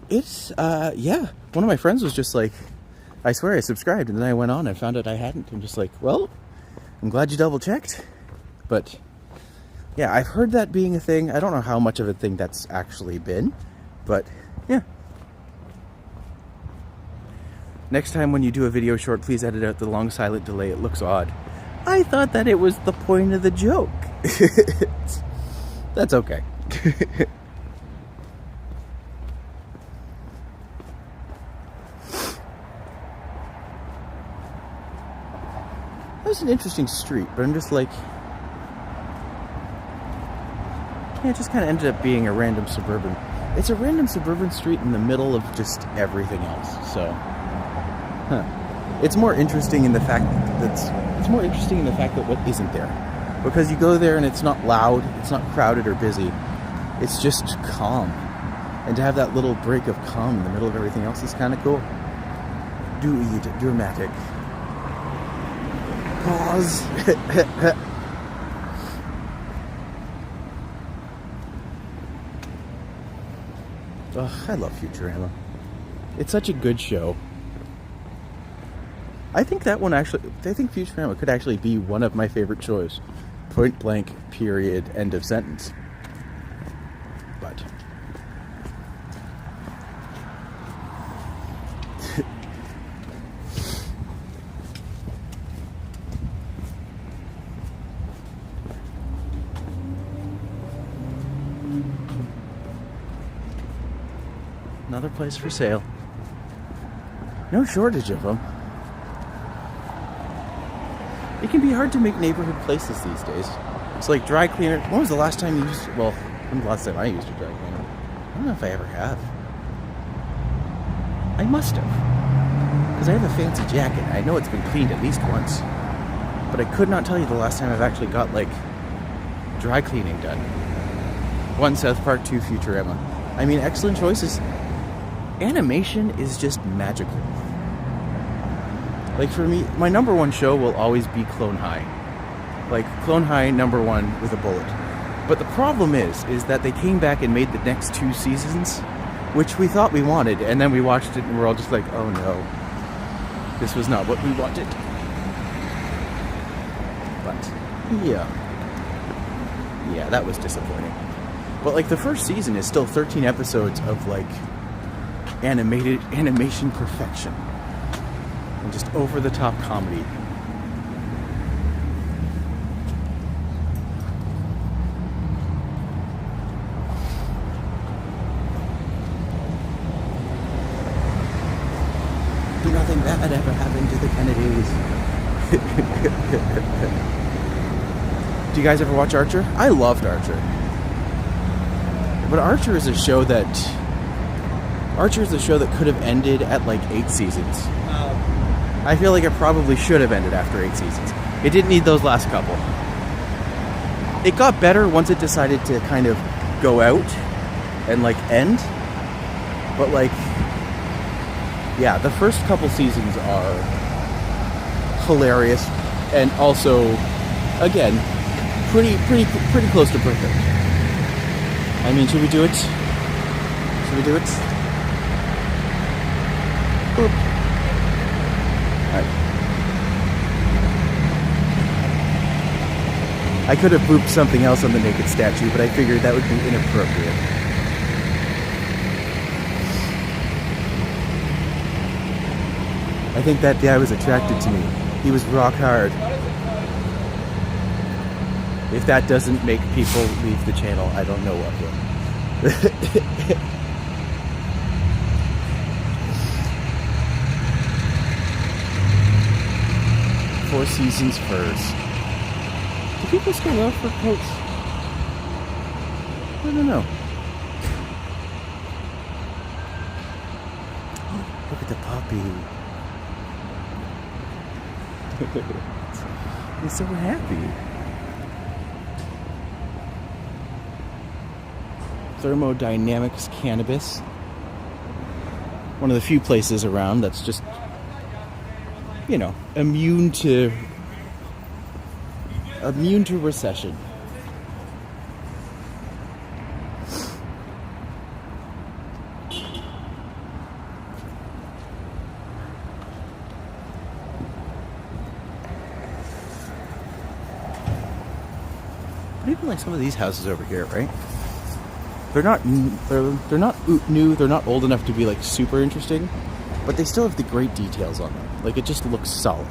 It's, yeah. One of my friends was just like, I swear I subscribed, and then I went on and found out I hadn't. I'm just like, well, I'm glad you double checked. But, yeah, I've heard that being a thing. I don't know how much of a thing that's actually been, but, yeah. Next time when you do a video short, please edit out the long silent delay. It looks odd. I thought that it was the point of the joke. That's okay. That was an interesting street, but I'm just like... Yeah, it just kind of ended up being a random suburban... It's a random suburban street in the middle of just everything else, so... Huh. It's more interesting in the fact that it's more interesting in the fact that what isn't there, because you go there and it's not loud, it's not crowded or busy, it's just calm, and to have that little break of calm in the middle of everything else is kind of cool. Dramatic. Pause. Oh, I love Futurama. It's such a good show. I think Futurama could actually be one of my favorite shows. Point blank, period, end of sentence. But... Another place for sale. No shortage of them. It can be hard to make neighborhood places these days. It's like dry cleaner. When was the last time you used... Well, when was the last time I used a dry cleaner? I don't know if I ever have. I must have. Because I have a fancy jacket. I know it's been cleaned at least once. But I could not tell you the last time I've actually got, like, dry cleaning done. 1, South Park, 2, Futurama. I mean, excellent choices. Animation is just magical. Like, for me, my number one show will always be Clone High. Like, Clone High, number one, with a bullet. But the problem is that they came back and made the next 2 seasons, which we thought we wanted, and then we watched it and we're all just like, oh no, this was not what we wanted. But, yeah, that was disappointing. But, like, the first season is still 13 episodes of, like, animation perfection. And just over-the-top comedy. Nothing bad ever happened to the Kennedys. Do you guys ever watch Archer? I loved Archer. But Archer is a show that could have ended at like 8 seasons. I feel like it probably should have ended after 8 seasons. It didn't need those last couple. It got better once it decided to kind of go out and like end. But like, yeah, the first couple seasons are hilarious and also, again, pretty close to perfect. I mean, should we do it? Should we do it? Boop. I could have booped something else on the naked statue, but I figured that would be inappropriate. I think that guy was attracted to me. He was rock hard. If that doesn't make people leave the channel, I don't know what will. 4 seasons first. Do people still love fur coats? I don't know. Look at the puppy. He's so happy. thermodynamics cannabis. One of the few places around that's just, you know, immune to recession. But even like some of these houses over here, right? They're not new, they're not old enough to be like super interesting, but they still have the great details on them. Like it just looks solid.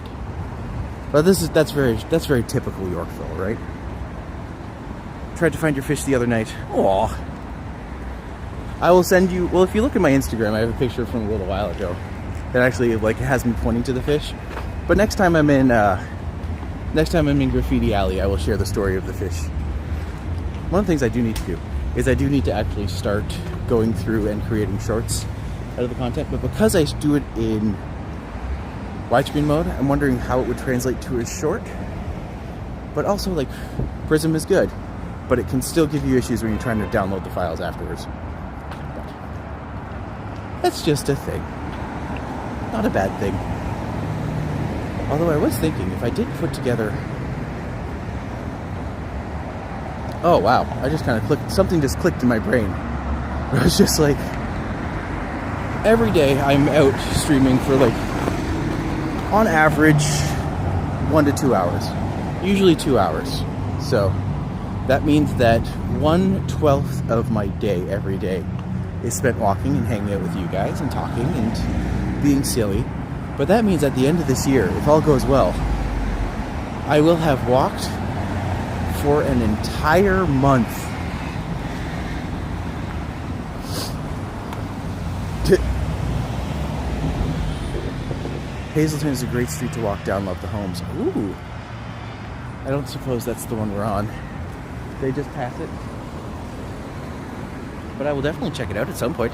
But that's very typical Yorkville, right? Tried to find your fish the other night. Aw. I will send you, well, if you look at my Instagram, I have a picture from a little while ago that actually like has me pointing to the fish. But next time I'm in Graffiti Alley, I will share the story of the fish. One of the things I do need to do is I do need to actually start going through and creating shorts out of the content, but because I do it in widescreen mode, I'm wondering how it would translate to a short. But also, like, Prism is good, but it can still give you issues when you're trying to download the files afterwards. But that's just a thing. Not a bad thing. Although I was thinking, if I did put together... Oh, wow. I just kind of clicked... Something just clicked in my brain. I was just like... Every day I'm out streaming for, like, on average, 1 to 2 hours. Usually 2 hours. So, that means that 1/12 of my day every day is spent walking and hanging out with you guys and talking and being silly. But that means at the end of this year, if all goes well, I will have walked for an entire month. Hazleton is a great street to walk down, love the homes. Ooh. I don't suppose that's the one we're on. They just pass it. But I will definitely check it out at some point.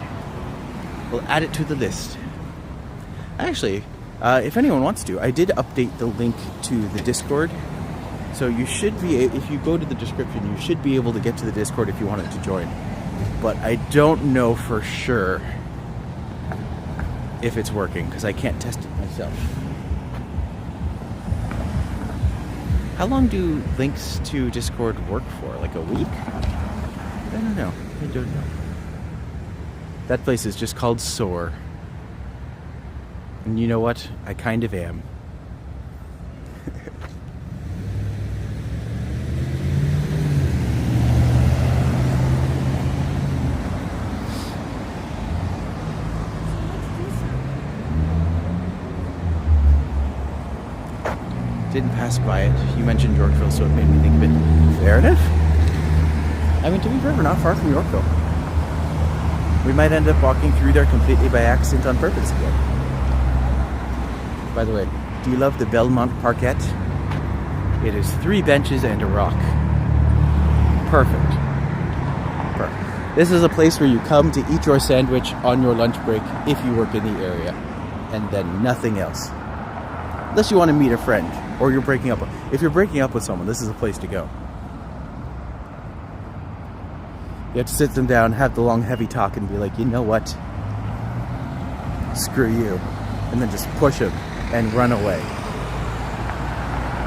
We'll add it to the list. Actually, if anyone wants to, I did update the link to the Discord. So you should be, if you go to the description, you should be able to get to the Discord if you wanted to join. But I don't know for sure if it's working, because I can't test it myself. How long do links to Discord work for? Like a week? I don't know. I don't know. That place is just called Soar. And you know what? I kind of am. Didn't pass by it. You mentioned Yorkville, so it made me think of it. Fair enough. I mean, to be fair, we're not far from Yorkville. We might end up walking through there completely by accident on purpose again. By the way, do you love the Belmont Parquet? It is 3 benches and a rock. Perfect. Perfect. This is a place where you come to eat your sandwich on your lunch break if you work in the area. And then nothing else. Unless you want to meet a friend, or you're breaking up. If you're breaking up with someone, this is a place to go. You have to sit them down, have the long, heavy talk, and be like, you know what? Screw you. And then just push them and run away.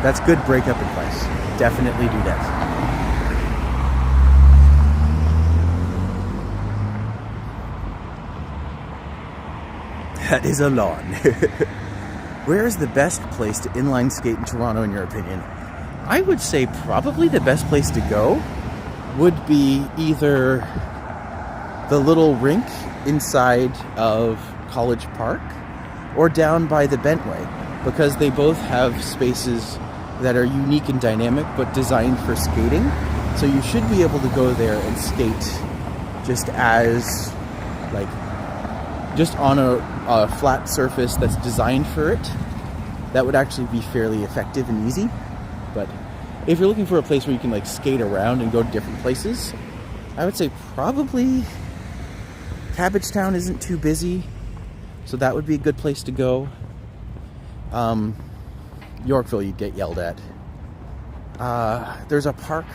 That's good breakup advice. Definitely do that. That is a lawn. Where is the best place to inline skate in Toronto, in your opinion? I would say probably the best place to go would be either the little rink inside of College Park or down by the Bentway, because they both have spaces that are unique and dynamic but designed for skating. So you should be able to go there and skate just as, like, just on a flat surface that's designed for it. That would actually be fairly effective and easy. But if you're looking for a place where you can, like, skate around and go to different places, I would say probably Cabbagetown isn't too busy, so that would be a good place to go. Yorkville, you'd get yelled at. There's a park.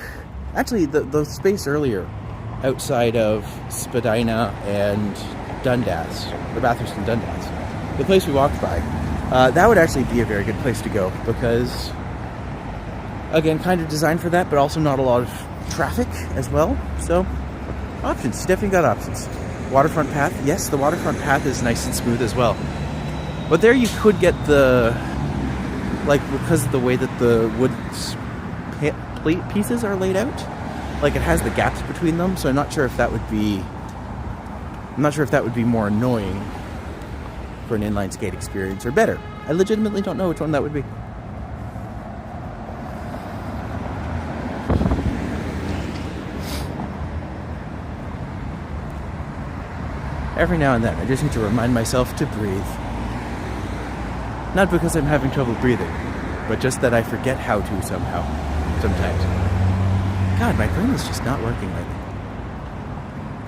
Actually, the space earlier outside of Spadina and Dundas, or Bathurst and Dundas, the place we walked by, that would actually be a very good place to go because, again, kind of designed for that, but also not a lot of traffic as well. So, options. Definitely got options. Waterfront path. Yes, the waterfront path is nice and smooth as well. But there you could get the, like, because of the way that the wood plate pieces are laid out, like it has the gaps between them, so I'm not sure if that would be more annoying for an inline skate experience or better. I legitimately don't know which one that would be. Every now and then, I just need to remind myself to breathe. Not because I'm having trouble breathing, but just that I forget how to somehow, sometimes. God, my brain is just not working lately.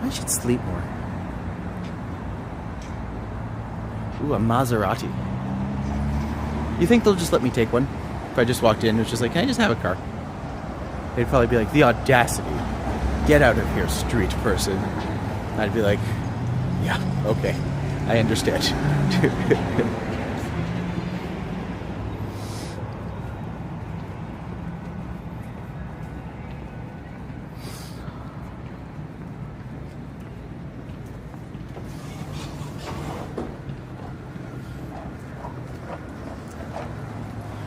I should sleep more. Ooh, a Maserati. You think they'll just let me take one? If I just walked in and was just like, can I just have a car? They'd probably be like, the audacity. Get out of here, street person. I'd be like, yeah, okay. I understand.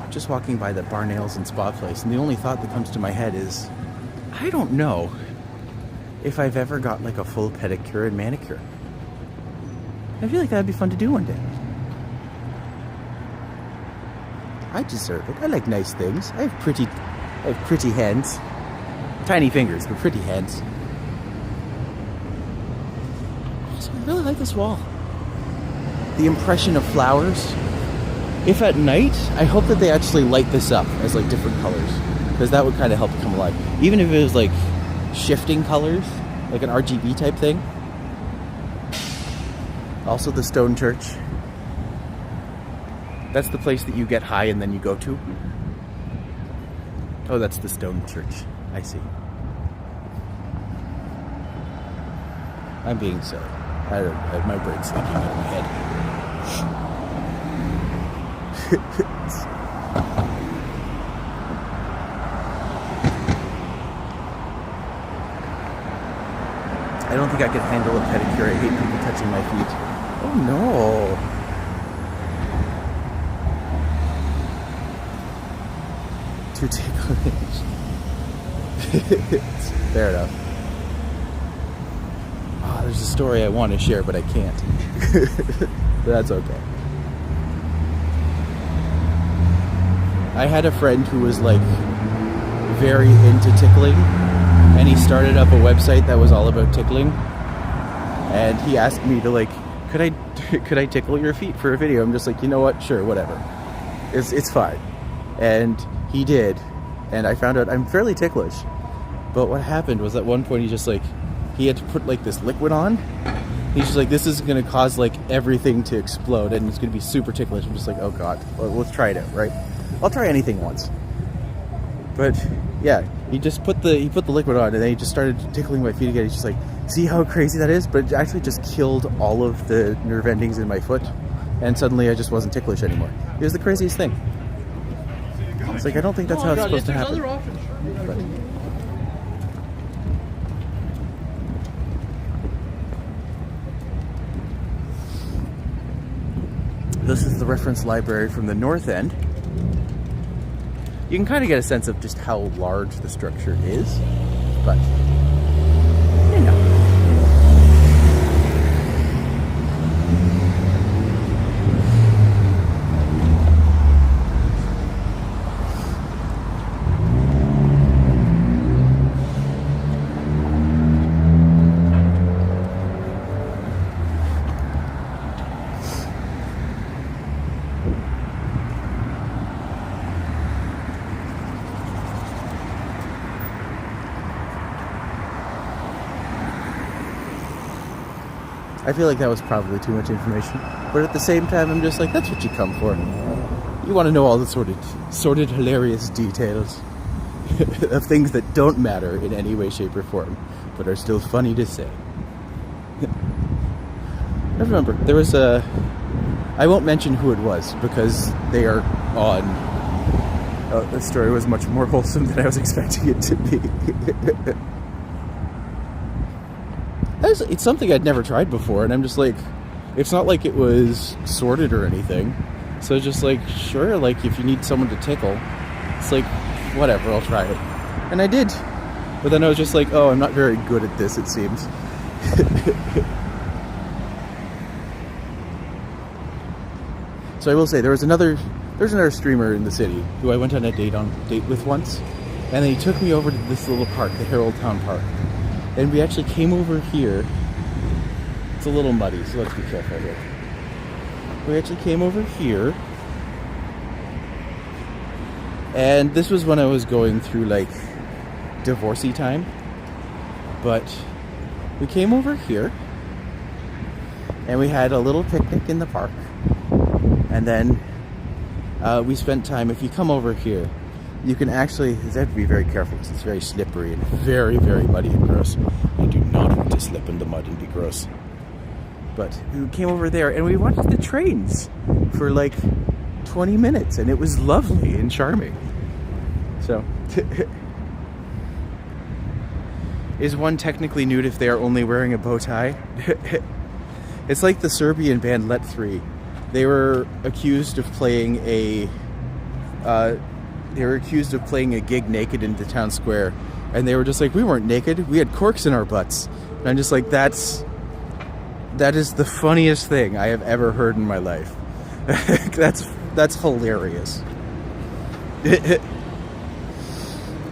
Just walking by the Bar Nails and Spa place, and the only thought that comes to my head is, I don't know if I've ever got like a full pedicure and manicure. I feel like that'd be fun to do one day. I deserve it. I like nice things. I have pretty hands. Tiny fingers, but pretty hands. Also, I really like this wall. The impression of flowers. If at night, I hope that they actually light this up as like different colors, because that would kind of help it come alive. Even if it was like shifting colors, like an RGB type thing. Also the stone church. That's the place that you get high and then you go to. Oh, that's the stone church. I see. I'm being silly. I don't know. My brain's thinking out of my head. I don't think I could handle a pedicure. I hate people touching my feet. Oh no. Too ticklish. Fair enough. Ah, there's a story I want to share, but I can't. But that's okay. I had a friend who was like very into tickling, and he started up a website that was all about tickling, and he asked me to like, could I tickle your feet for a video? I'm just like, you know what, sure, whatever, it's fine. And he did, and I found out I'm fairly ticklish, but what happened was at one point he had to put like this liquid on. He's just like, this is gonna cause like everything to explode and it's gonna be super ticklish. I'm just like, oh god, well, let's try it out, right? I'll try anything once. But yeah, he put the liquid on and then he just started tickling my feet again. He's just like, see how crazy that is? But it actually just killed all of the nerve endings in my foot, and suddenly I just wasn't ticklish anymore. It was the craziest thing. It's like, I don't think that's how it's supposed to happen. But this is the reference library from the north end. You can kind of get a sense of just how large the structure is, but you know. I feel like that was probably too much information, but at the same time, I'm just like, that's what you come for. You want to know all the sordid, hilarious details of things that don't matter in any way, shape, or form, but are still funny to say. I remember, there was a... I won't mention who it was, because they are on... the story was much more wholesome than I was expecting it to be. It's something I'd never tried before, and I'm just like... It's not like it was sorted or anything. So it's just like, sure, like, if you need someone to tickle, it's like, whatever, I'll try it. And I did. But then I was just like, oh, I'm not very good at this, it seems. So I will say, there's another streamer in the city who I went on a date with once, and then he took me over to this little park, the Herald Town Park, and we actually came over here. It's a little muddy, so let's be careful here. We actually came over here, and this was when I was going through like divorcey time, but we came over here, and we had a little picnic in the park. And then we spent time, if you come over here, you can actually, you have to be very careful because it's very slippery and very, very muddy and gross. I do not want to slip in the mud and be gross. But we came over there and we watched the trains for like 20 minutes and it was lovely and charming. So, is one technically nude if they are only wearing a bow tie? It's like the Serbian band Let 3. They were accused of playing a gig naked in the town square, and they were just like, we weren't naked, we had corks in our butts. And I'm just like, that is the funniest thing I have ever heard in my life. that's hilarious.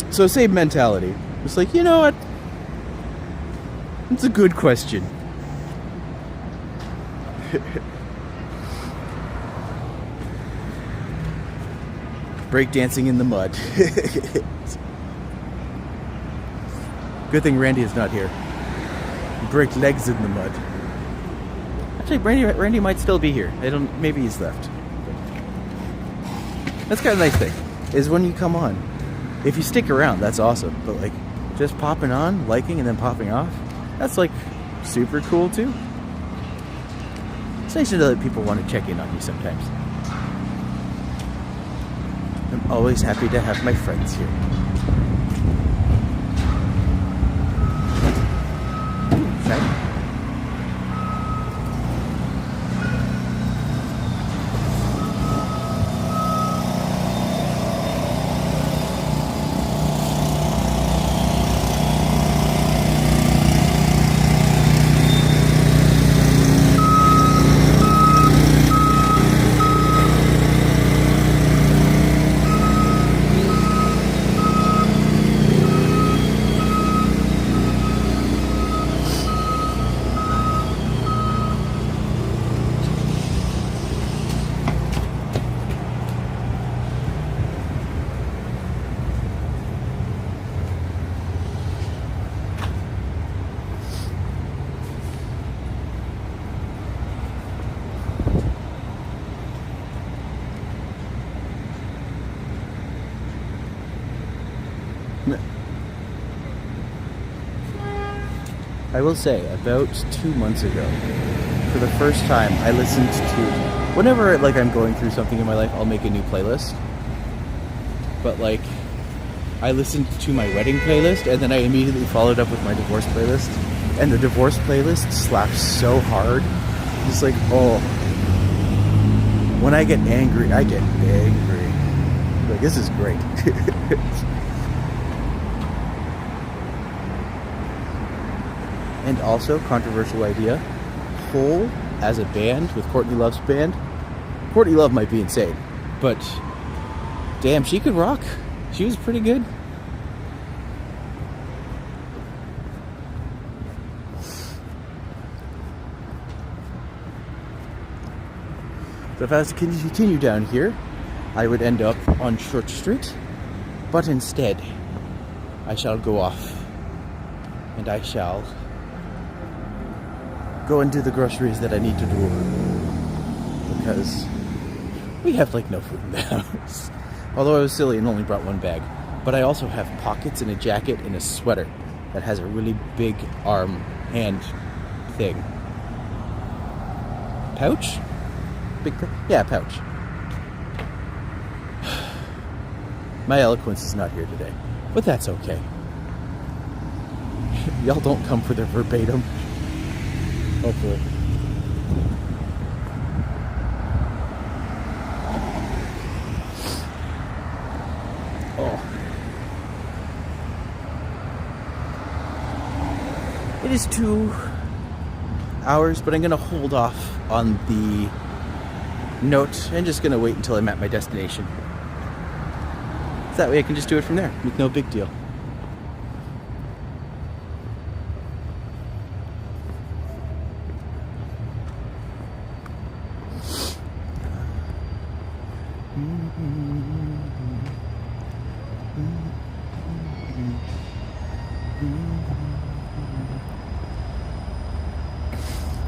So same mentality. It's like, you know what? It's a good question. Breakdancing in the mud. Good thing Randy is not here. Break legs in the mud. Actually, Randy might still be here. Maybe he's left. That's kind of a nice thing, is when you come on, if you stick around, that's awesome. But like, just popping on, liking, and then popping off, that's like super cool too. It's nice to know that people want to check in on you sometimes. I'm always happy to have my friends here. Ooh, shiny. I will say, about 2 months ago, for the first time, I listened to... Whenever like I'm going through something in my life, I'll make a new playlist. But like, I listened to my wedding playlist, and then I immediately followed up with my divorce playlist. And the divorce playlist slaps so hard. It's like, oh... When I get angry, I get angry. Like, this is great. And also, controversial idea, Hole as a band with Courtney Love's band. Courtney Love might be insane, but damn, she could rock. She was pretty good. So if I was to continue down here, I would end up on Church Street, but instead, I shall go off, and I shall go and do the groceries that I need to do, because we have like no food in the house. Although I was silly and only brought one bag, but I also have pockets and a jacket and a sweater, that has a really big arm hand thing. Pouch? Yeah, pouch. My eloquence is not here today, but that's okay. Y'all don't come for the verbatim. Hopefully. Oh. It is 2 hours, but I'm going to hold off on the note and just going to wait until I'm at my destination. So that way I can just do it from there with no big deal.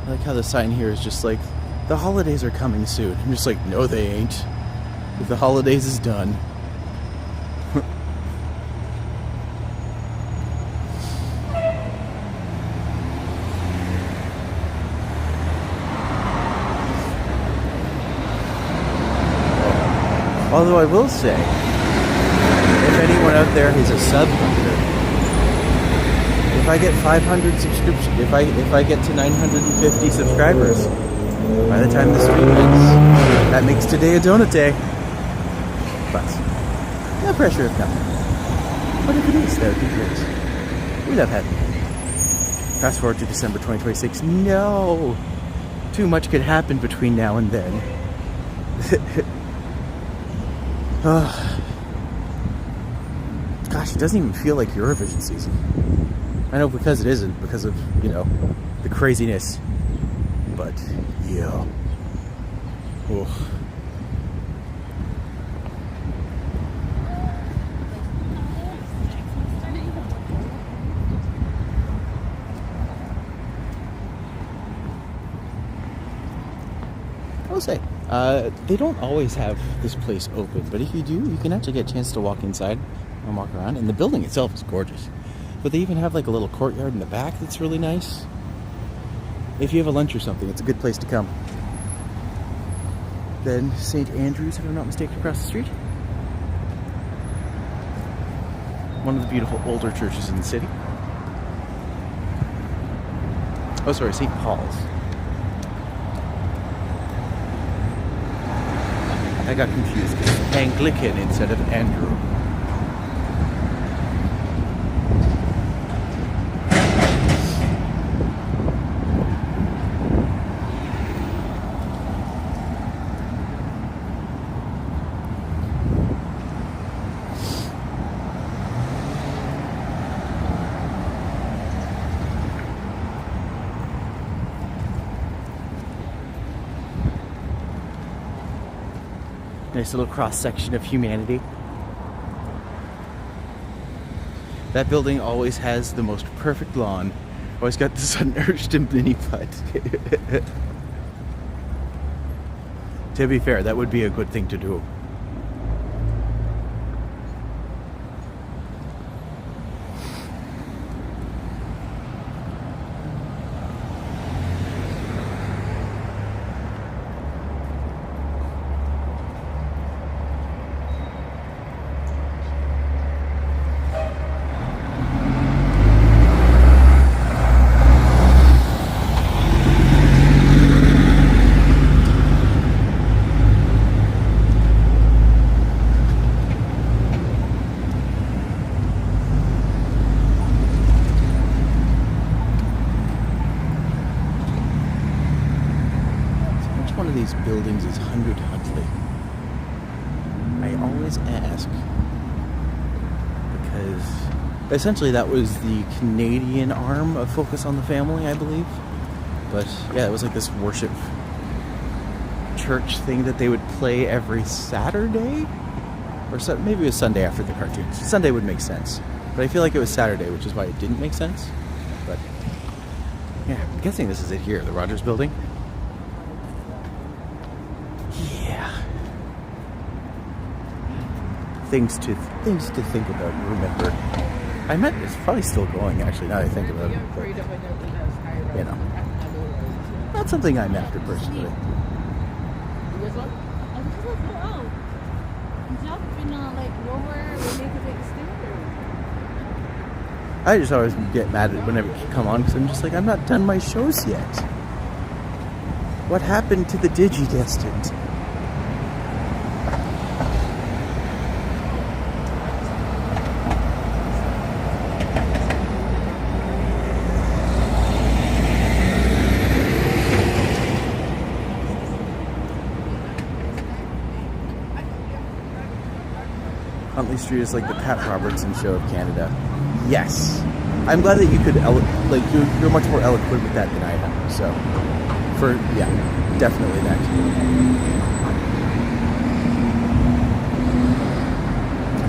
I like how the sign here is just like, the holidays are coming soon. I'm just like, no they ain't. If the holidays is done. Although I will say, if anyone out there is a sub hunter, if I get 500 subscriptions, if I get to 950 subscribers by the time the stream ends, that makes today a donut day. But no pressure if not. But if it is, that would be great. We love having you. Fast forward to December 2026. No, too much could happen between now and then. Gosh, it doesn't even feel like Eurovision season. I know because it isn't, because of, you know, the craziness. But, yeah. Oof. I'll say, they don't always have this place open, but if you do, you can actually get a chance to walk inside and walk around. And the building itself is gorgeous. But they even have like a little courtyard in the back that's really nice. If you have a lunch or something, it's a good place to come. Then St. Andrew's, if I'm not mistaken, across the street. One of the beautiful older churches in the city. Oh, sorry, St. Paul's. I got confused. It's Anglican instead of Andrew. Nice little cross-section of humanity. That building always has the most perfect lawn. Always got this unnourished mini putt. To be fair, that would be a good thing to do. These buildings is 100 Huntley. I always ask because essentially that was the Canadian arm of Focus on the Family, I believe. But yeah, it was like this worship church thing that they would play every Saturday, or maybe it was Sunday after the cartoons. Sunday would make sense, but I feel like it was Saturday, which is why it didn't make sense. But yeah, I'm guessing this is it here, the Rogers Building. Things to think about and remember. I meant it's probably still going, actually, now that I think about it. But, you know, not something I'm after personally. I just always get mad at whenever you come on because I'm just like, I'm not done my shows yet. What happened to the Digidestined? Huntley Street is like the Pat Robertson show of Canada. Yes. I'm glad that you could, you're much more eloquent with that than I am. So, yeah, definitely that.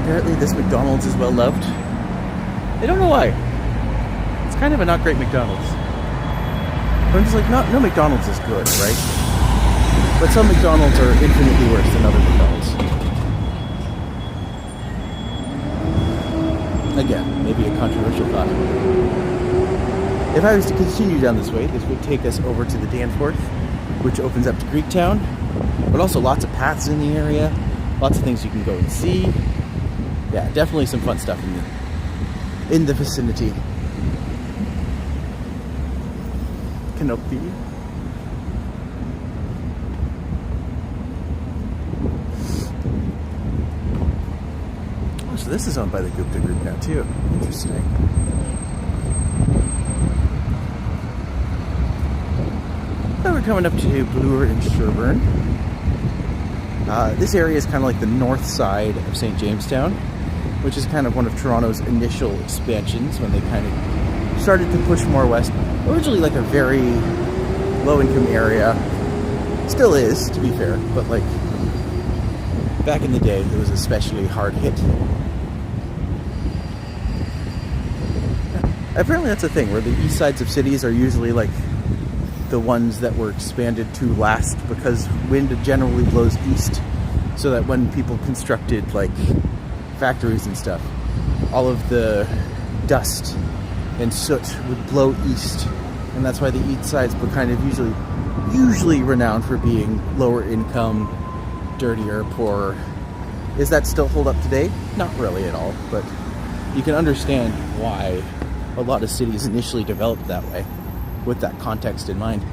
Apparently this McDonald's is well loved. I don't know why. It's kind of a not great McDonald's. But I'm just like, no McDonald's is good, right? But some McDonald's are infinitely worse than other McDonald's. Again, maybe a controversial thought. If I was to continue down this way, this would take us over to the Danforth, which opens up to Greektown, but also lots of paths in the area, lots of things you can go and see. Yeah, definitely some fun stuff in the vicinity. Canopy. So this is owned by the Gupta Group now too. Interesting. Now we're coming up to Bloor and Sherbourne. This area is kind of like the north side of St. Jamestown, which is kind of one of Toronto's initial expansions when they kind of started to push more west. Originally like a very low-income area. Still is, to be fair, but like back in the day, it was especially hard hit. Apparently that's a thing, where the east sides of cities are usually like the ones that were expanded to last because wind generally blows east, so that when people constructed like factories and stuff, all of the dust and soot would blow east, and that's why the east sides were kind of usually renowned for being lower income, dirtier, poorer. Is that still hold up today? Not really at all, but you can understand why a lot of cities initially developed that way, with that context in mind.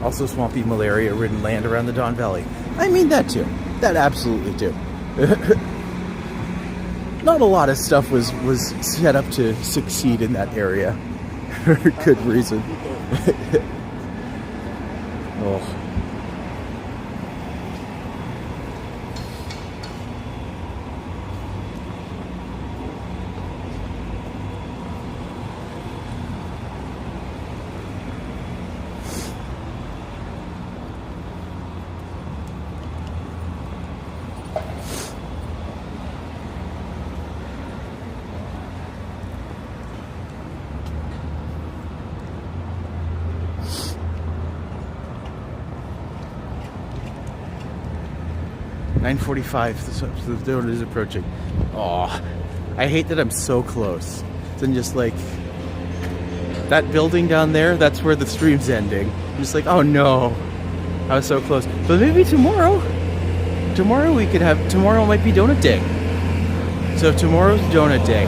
Also swampy, malaria-ridden land around the Don Valley. I mean that too. That absolutely too. Not a lot of stuff was set up to succeed in that area for good reason. Oh. .45, the donut is approaching. Oh, I hate that I'm so close. Then just like that building down there, that's where the stream's ending. I'm just like, oh no, I was so close. But maybe tomorrow we could have, tomorrow might be donut day. So if tomorrow's donut day,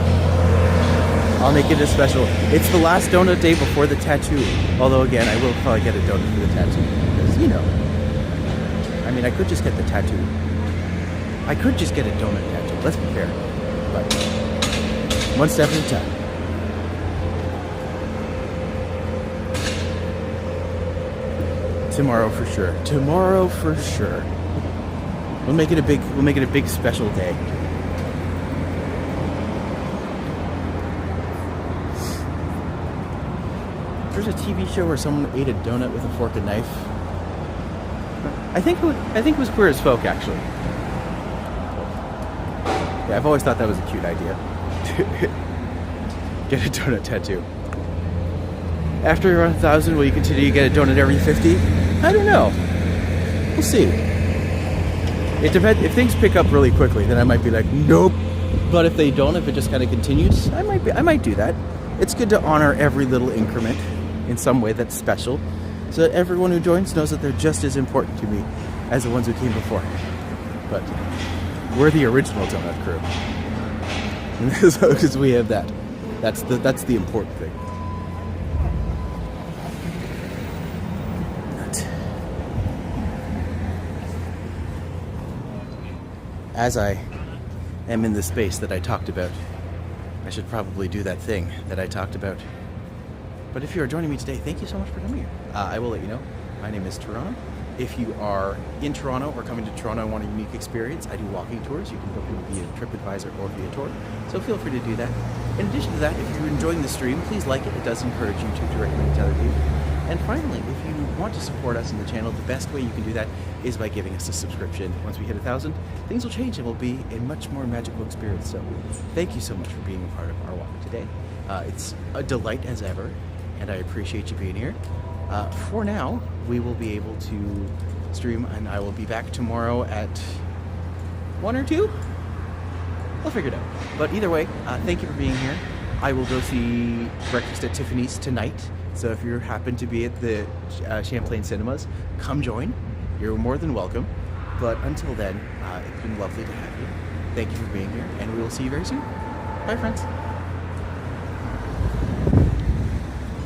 I'll make it a special. It's the last donut day before the tattoo. Although again, I will probably get a donut for the tattoo. Because, you know, I mean, I could just get the tattoo. I could just get a donut tattoo, let's be fair. But one step at a time. Tomorrow for sure. Tomorrow for sure. We'll make it a big special day. There's a TV show where someone ate a donut with a fork and knife. I think it was Queer as Folk, actually. Yeah, I've always thought that was a cute idea. Get a donut tattoo. After you're 1,000, will you continue to get a donut every 50? I don't know. We'll see. It depends. If things pick up really quickly, then I might be like, nope. But if they don't, if it just kind of continues, I might do that. It's good to honor every little increment in some way that's special, so that everyone who joins knows that they're just as important to me as the ones who came before. But we're the original donut crew, because we have that. That's the important thing. As I am in the space that I talked about, I should probably do that thing that I talked about. But if you are joining me today, thank you so much for coming here. I will let you know, my name is TOURonno. If you are in Toronto or coming to Toronto and want a unique experience, I do walking tours. You can book them via TRIPADVISOR or VIATOR, so feel free to do that. In addition to that, if you're enjoying the stream, please like it. It does encourage YouTube to recommend it to other people. And finally, if you want to support us in the channel, the best way you can do that is by giving us a subscription. Once we hit 1,000, things will change and will be a much more magical experience. So thank you so much for being a part of our walk today. It's a delight as ever, and I appreciate you being here. For now, we will be able to stream, and I will be back tomorrow at 1 or 2? I'll figure it out. But either way, thank you for being here. I will go see Breakfast at Tiffany's tonight. So if you happen to be at the Champlain Cinemas, come join. You're more than welcome. But until then, it's been lovely to have you. Thank you for being here, and we will see you very soon. Bye, friends.